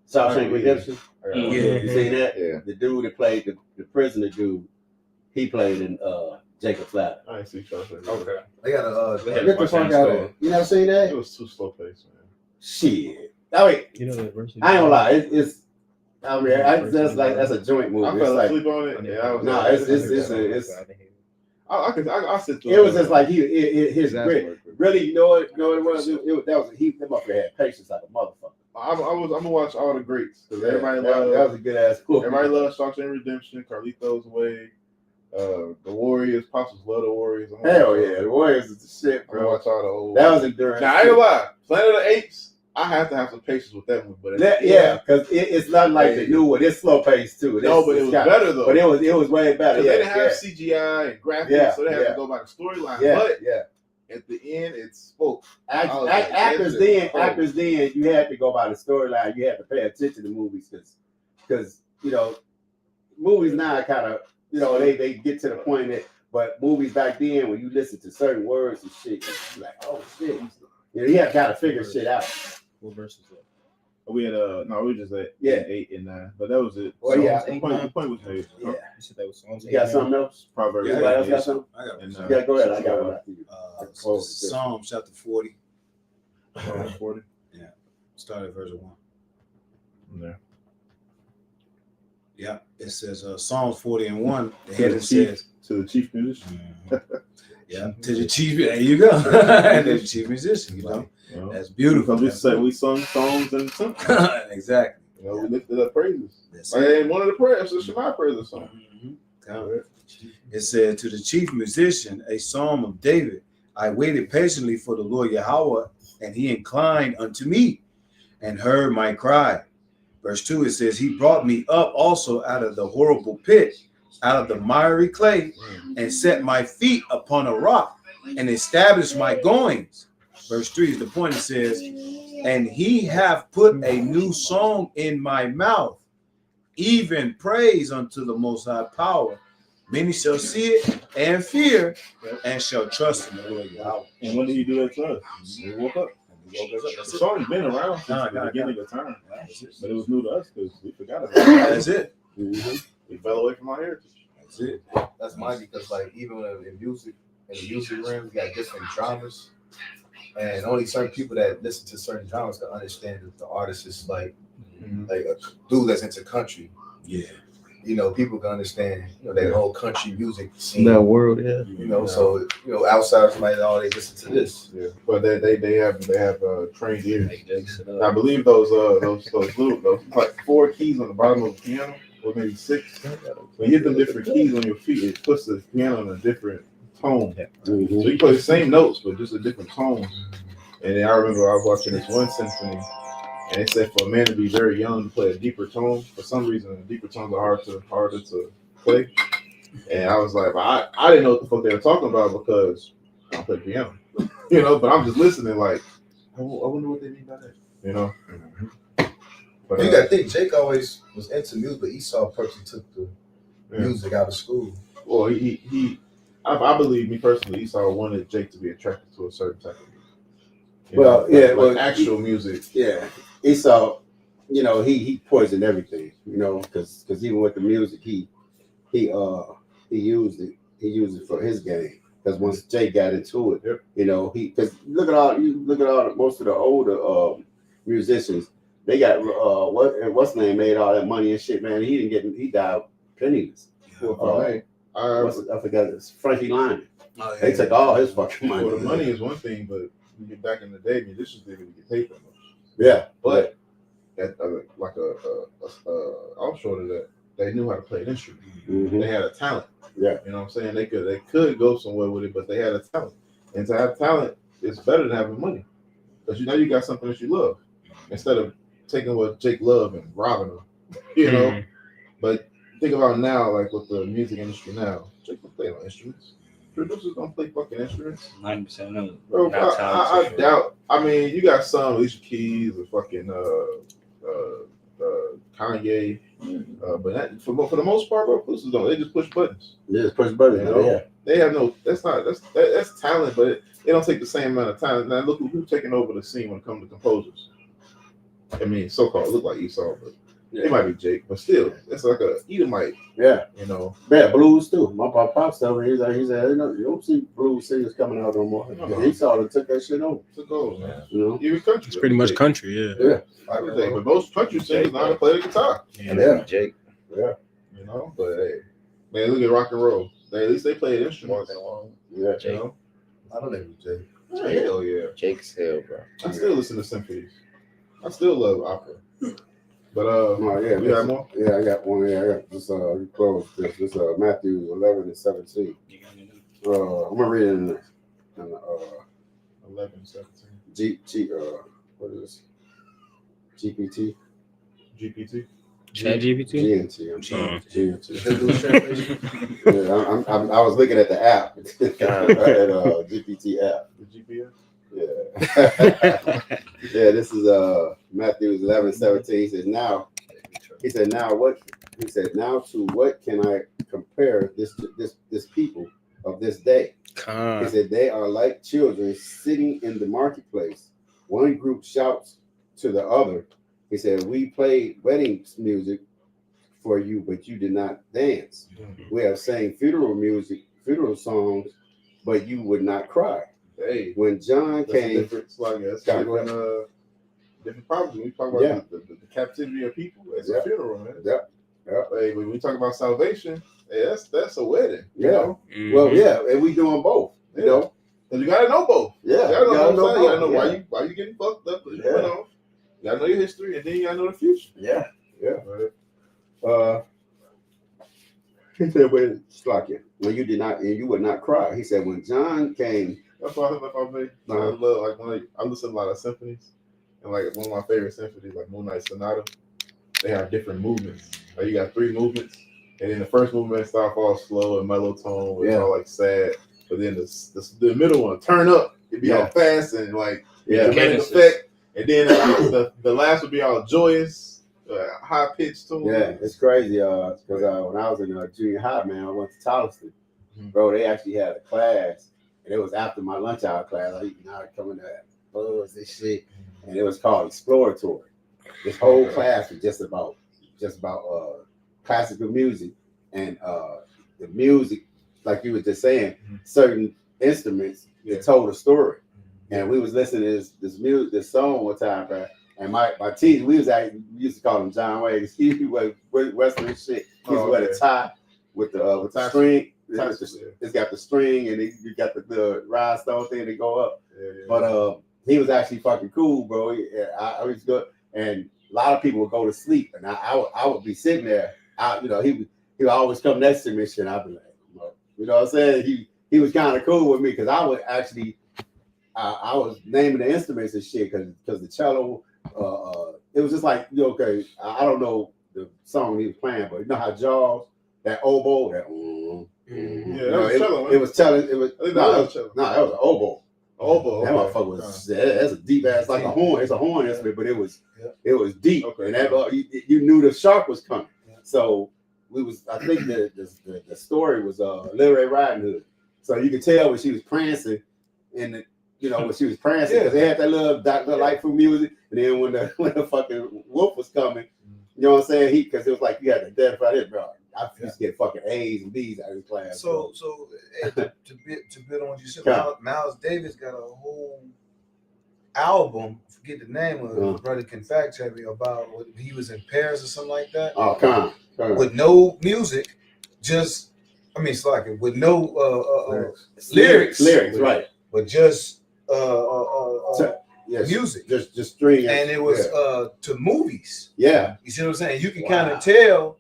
Shawshank Redemption. Yeah. You seen that? Yeah. The dude that played the prisoner dude, he played in Jacob's Ladder. I ain't see Shawshank. Okay. They got a Get the fuck out of it. You never seen that? It was too slow paced, man. Shit. I mean, You know the verse. I ain't gonna lie. It's. I mean, that's a joint movie. I It's fell like, asleep on it. Yeah, I was. no, it's. I sit through It was just like his Exactly. grit. Really, you know what it was? That was that motherfucker had patience like a motherfucker. I'm gonna watch all the greats because Yeah, everybody that loves. was a good ass movie. Everybody loves Shawshank Redemption, Carlito's Way, the Warriors. Pops love the Warriors. Hell yeah, the Warriors is the shit, I'm gonna bro. watch all the old. That was enduring. Now I ain't gonna lie, Planet of the Apes. I have to have some patience with that one, but Because it's not like the new one. It's slow paced too. No, but it was better though. But it was way better. Because they didn't have CGI and graphics, so they had to go by the storyline. But at the end, it spoke. Actors then you had to go by the storyline. You had to pay attention to movies because movies now kind of they get to the point that, but movies back then when you listen to certain words and shit, you're like, oh shit, you have got to figure shit out. What verse is that? We had we were just at 8 and 9, but that was it. Well, So, yeah, the point was made. Yeah. You said that was Psalms. You got something else? Proverbs. Anybody else got something? I got And, Yeah, go ahead. I got one after you. Psalm chapter 40. 40. Start at verse 1. There. Yeah, it says Psalms 40 and 1. The header says, To the chief musician. yeah, to the chief. There you go. The chief musician. That's beautiful. Because we said we sung songs in the temple. Exactly. We lifted up praises. That's Like, it. and one of the prayers, the Shema praises song. It said, to the chief musician, a psalm of David. I waited patiently for the Lord Yahweh, and he inclined unto me and heard my cry. Verse 2, it says, he brought me up also out of the horrible pit, out of the miry clay, and set my feet upon a rock, and established my goings. Verse 3 is the point. It says, and he hath put a new song in my mouth, even praise unto the Most High power. Many shall see it and fear, and shall trust in the Lord Yahweh. And when did he do that to us? We woke up. The song's been around since the beginning of time, but it was new to us because we forgot about it. That's it. We fell away from our heritage. That's it. That's mine because like even in music, in the music realm, we got different genres, and only certain people that listen to certain genres can understand that the artist is like a dude that's into country. Yeah. You know, people can understand, you know, that whole country music scene. That world, yeah. You know, so you know, outsiders might always listen to this. Yeah, but they have trained ears. I believe those like 4 keys on the bottom of the piano, or maybe 6. When you hit them different keys on your feet, it puts the piano in a different tone. So you play the same notes, but just a different tone. And then I remember I was watching this one symphony, and it said for a man to be very young to play a deeper tone. For some reason, the deeper tones are harder to play. And I was like, I didn't know what the fuck they were talking about because I don't play piano, you know. But I'm just listening, like, I wonder what they mean by that, you know. But You gotta think Jake always was into music, but Esau purposely took the music out of school. well, I believe, me personally, Esau wanted Jake to be attracted to a certain type of music. You Well, know, yeah, like well, actual music. Yeah, Esau, you know, he poisoned everything, you know, because even with the music, he used it for his game. Because once Jay got into it, you know, because look at all most of the older musicians, they got what's name made all that money and shit, man. He died penniless. I forgot it's Frankie Lyman. Oh, yeah. They took all his fucking money. Well, the money is one thing, but back in the day, musicians didn't really get paid that much. Yeah, But that like offshore to that, they knew how to play an instrument. Mhm. They had a talent. Yeah. You know what I'm saying? They could go somewhere with it, but they had a talent. And to have talent is better than having money. Because you got something that you love. Instead of taking what Jake loved and robbing him. You know? But think about now, like with the music industry now, Jake don't play no instruments. Producers don't play fucking instruments. 90% of them. Bro, not I talented. doubt. I mean, you got some Alicia Keys or fucking Kanye, but that, for the most part, bro, producers don't. They just push buttons. Yeah, just push buttons. You know? Yeah. They have no. That's talent, but they don't take the same amount of talent. Now look who's taking over the scene when it comes to composers. I mean, so-called look like Esau, but it might be Jake, but still, it's like a Edomite. Yeah. You know. Yeah, blues too. My pops told me, he said, you don't see blues singers coming out no more. He saw it, took that shit over. Took over, man. You know? Even country. It's pretty much country, yeah. Everything, but most country singers know how to play the guitar. Yeah. Jake. Yeah. You know, but hey, man, look at rock and roll. At least they play instruments. Yeah. You know? I don't know Jake. Hell yeah. Jake's hell, bro. I still listen to symphonies. I still love opera. But Oh, yeah, we got more. Yeah, I got one. Yeah, I got this. Close this. This Matthew 11:17. I'm gonna read it in 11, 17. What is this? GPT. GPT. ChatGPT? GNT. I'm sorry. GNT. Translation. Yeah, I was looking at the app. at GPT app. The GPS. Yeah. Yeah, this is Matthew 11:17. He said, now to what can I compare this people of this day? He said, they are like children sitting in the marketplace. One group shouts to the other. He said, we played wedding music for you, but you did not dance. We have sang funeral songs, but you would not cry. Hey, When John that's a came, different slug. That's different problems. When we talk about the captivity of people, it's a funeral, man. Yeah. Hey, when we talk about salvation, hey, that's a wedding. You Yeah. know? Well, yeah, and we doing both. You know, Because you gotta know both. yeah, You gotta know both sides. You gotta know both, why you getting fucked up. You Yeah. know, you gotta know your history, and then you gotta know the future. yeah, yeah. Right? He said, when you did not, and you would not cry. He said, when John came, That's why if I may, I love like when I listen to a lot of symphonies, and like one of my favorite symphonies, like Moonlight Sonata, they have different movements. Like you got 3 movements, and then the first movement starts all slow and mellow tone, where it's all like sad, but then the middle one turn up, it'd be all fast and like dramatic effect, and then the last would be all joyous. high pitched too. Yeah, it's crazy. Because when I was in junior high, man, I went to Charleston. Bro, they actually had a class, and it was after my lunch hour class. I come in there, buzz this shit, and it was called exploratory. This whole class was just about classical music and the music, like you were just saying, certain instruments that told a story. And we was listening to this song one time, bro. And my teacher, we used to call him John Wayne. He was Western shit. He used to wear the tie with the string. It's got the string and you got the rhinestone thing to go up. But he was actually fucking cool, bro. I was good, and a lot of people would go to sleep, and I would be sitting there. He would always come next to me, and I'd be like, you know what I'm saying? He was kind of cool with me because I would actually I was naming the instruments and shit because the cello. It was just like, okay, I don't know the song he was playing, but you know how Jaws, that oboe, that it was telling. It was that was an oboe. Oboe. That motherfucker was that's a deep ass like a horn. It's a horn instrument, but it was deep. Okay. And that you knew the shark was coming. So I think the story was Little Red Riding Hood. So you could tell when she was prancing when she was prancing, because they had that little Dr. Lightfoot music, and then when the fucking wolf was coming, you know what I'm saying? Because it was like you had to identify this, bro. I used to get fucking A's and B's out of class. So to build on what you said, Miles Davis got a whole album. Forget the name of it. Brother can fact check me about he was in Paris or something like that. Oh, come on. With no music, with no lyrics, right? But just music, just string, and it was to movies. Yeah, you see what I'm saying? You can kind of tell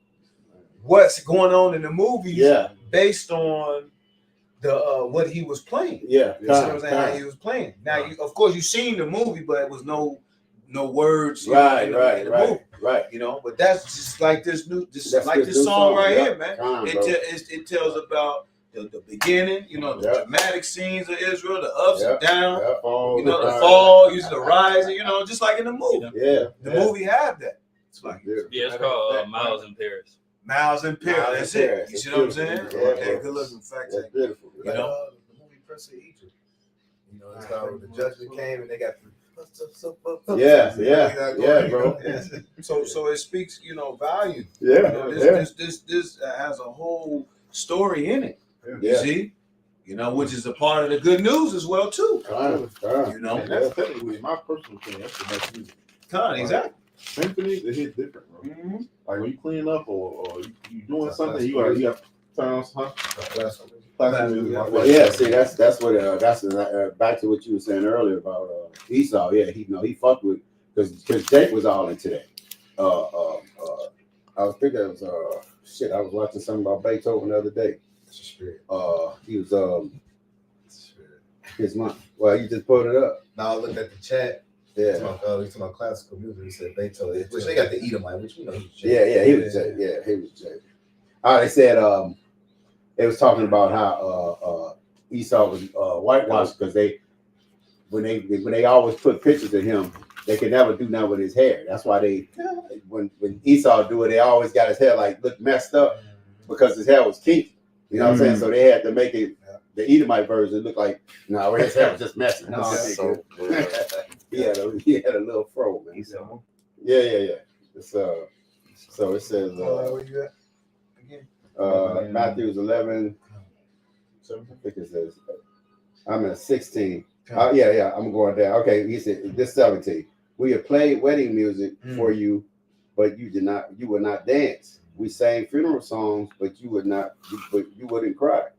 what's going on in the movies, based on the what he was playing. Yeah, you see what I'm saying? How he was playing. Now, of course, you've seen the movie, but it was no words. Right. You know, but that's just like this song right here, man. It tells about the beginning, the dramatic scenes of Israel, the ups and downs, the fall, using the rising, just like in the movie. The movie had that. It's like it's called Miles in Paris. Miles in Paris. That's it. You see what I'm saying? Yeah, good looking fact. That's beautiful. The movie Prince of Egypt. It's how the judgment came and they got bro. So it speaks, volume. This has a whole story in it. You see, which is a part of the good news as well too. And that's technically my personal opinion. That's the best music. Exactly. Symphonies, it hit different, bro. Like when you clean up or you doing something, you have to turn on some classical music. Yeah, see, that's what that's back to what you were saying earlier about Esau. Yeah, he fucked with because Jake was all into that. I was thinking it was I was watching something about Beethoven the other day. He was his mom. Well, you just put it up. Now I looked at the chat. Yeah, he's talking about classical music. He said Beethoven, which they got the Edomite, which he was Jake. Yeah, he was Jake. Yeah, he was Jake. They said they was talking about how Esau was whitewashed because when they always put pictures of him, they could never do nothing with his hair. That's why when Esau do it, they always got his hair like look messed up because his hair was kinky. You know what I'm saying? So they had to make it the Edomite version look like his hair was just messy. He had a little fro, man. Yeah. So it says where you at again? Matthew 11. I think it says I'm at 16. I'm going down. Okay, he said this 17. We have played wedding music for you, but you would not dance. We sang funeral songs, but you wouldn't cry.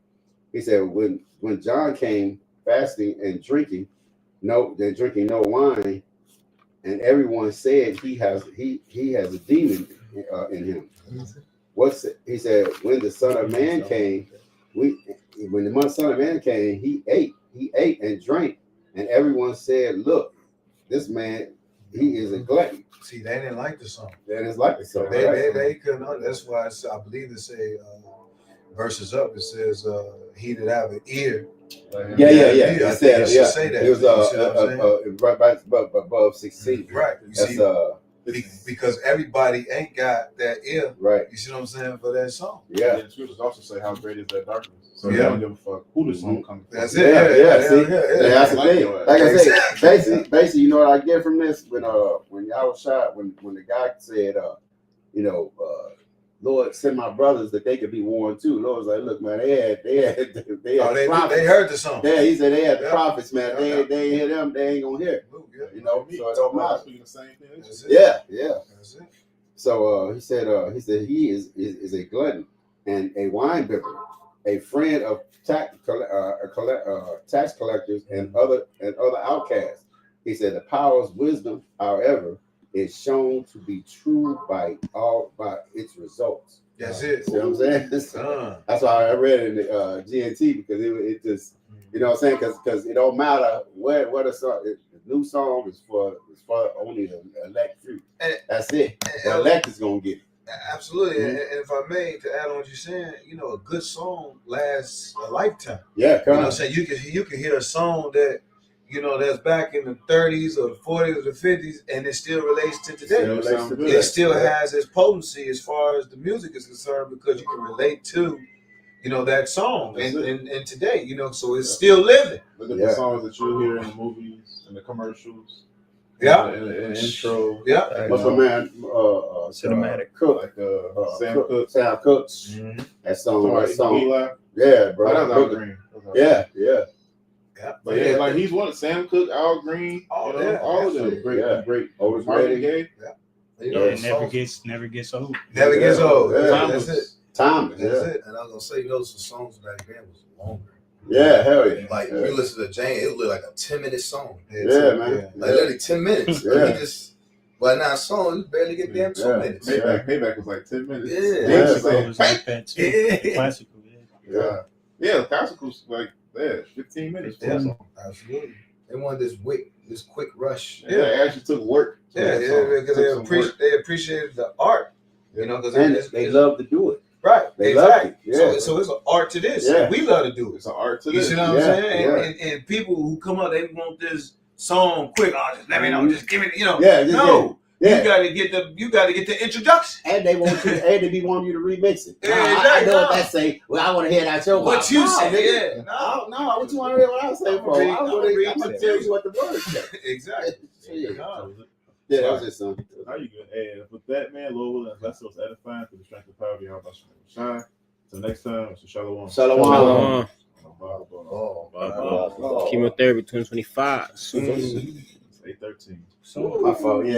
He said when John came fasting and drinking no wine, and everyone said he has a demon in him. He said when the Son of Man came, when the Son of Man came, he ate and drank, and everyone said, "Look, this man, he is a glutton." See, they didn't like the song. That is like the song. They couldn't. That's why I believe they say verses up. It says, "He that have an ear." Yeah. It said, say that. It was right above 16. Right. You That's see, because everybody ain't got that ear. Right. You see what I'm saying for that song? Yeah. And the scriptures also say how great is that darkness. So Yeah. they don't give a fuck who the song comes from. That's Yeah, it. yeah, see? yeah. That's the Like thing. your ass. Like I said, basically, you know what I get from this when y'all was shot, when the guy said, Lord, send my brothers that they could be warned too. Lord was like, look, man, they had Oh, they prophets. heard the song. Yeah, he said they had the Yeah. prophets, man. Yeah. They ain't hear them, they ain't gonna hear. Yeah. You know, so it don't matter. Speaking the same thing. That's it. Yeah. That's it. So he said he is a glutton and a wine bibber, a friend of tax collectors and other outcasts. He said the power's wisdom, however, is shown to be true by its results. That's it. See what I'm saying? That's why I read it in the GNT, because it just, you know what I'm saying, because it don't matter what a song. The new song is for only the elect few. That's it. The elect is gonna get it. Absolutely. And if I may, to add on what you're saying, a good song lasts a lifetime. Yeah, You come know what on. I'm saying? You can hear a song that, that's back in the 30s or the 40s or the 50s, and it still relates to today. Still relates to It still has its potency as far as the music is concerned, because you can relate to, that song and today, so it's still living. Look at the songs that you hear in the movies and the commercials. Yeah. In the intro. Yeah. What's my man? Cinematic. Cook. Like Sam Cooke. Sam Cooks. Mhm. That song. Eli. Yeah, bro. Oh, that's Al Green. Yeah. Yeah. But yeah, like he's one. Sam Cooke, Al Green, Oh, all of them absolutely. great, Yeah. great. Otis Marvin Redding. Gaye. You Yeah, know, it never gets old. never gets old. Yeah. That's it. Timeless. That's Yeah. it. And I was gonna say, some songs back then was longer. Yeah, hell yeah. Like yeah. when you listen to Jane, it was like a 10-minute song. Yeah, man. Like literally 10 minutes. Yeah. He just now a song, you barely get damn 2 Yeah. minutes. Payback was like 10 minutes. Yeah. James Yeah. was saying, It was like that too. Yeah. Classical. Yeah. yeah, the classicals like 15 minutes. For Yeah. a song. Absolutely. They wanted this quick rush. Yeah, it actually took work. to Yeah, that song. because Took some work. they appreciated the art. Because And they love to do it. right. They love Exactly. it. Yeah. So it's an art to this. Yeah. And we love to do it. It's an art to You this. see what I'm Yeah, saying? yeah. And people who come up, they want this song quick. Oh, just let me know. Just give it. Yeah, just No, Yeah. you got to get the introduction. And they want you, and they be wanting you to remix it. Yeah, Nah, I exactly. know what that say. Well, I want to hear that show. What you say? Nigga. Yeah. No, what you want to hear what I say for? read- I'm I'ma going read to the tell music. you what the words say. Exactly. Yeah, No. that was it, son. How you good? And with that, man, Lord willing, that's what's edifying for the strength and power of your heart. Shine. Till next time, it's Shalom. Shalom. Chemotherapy 2025. It's 8:13. My fault. Yeah.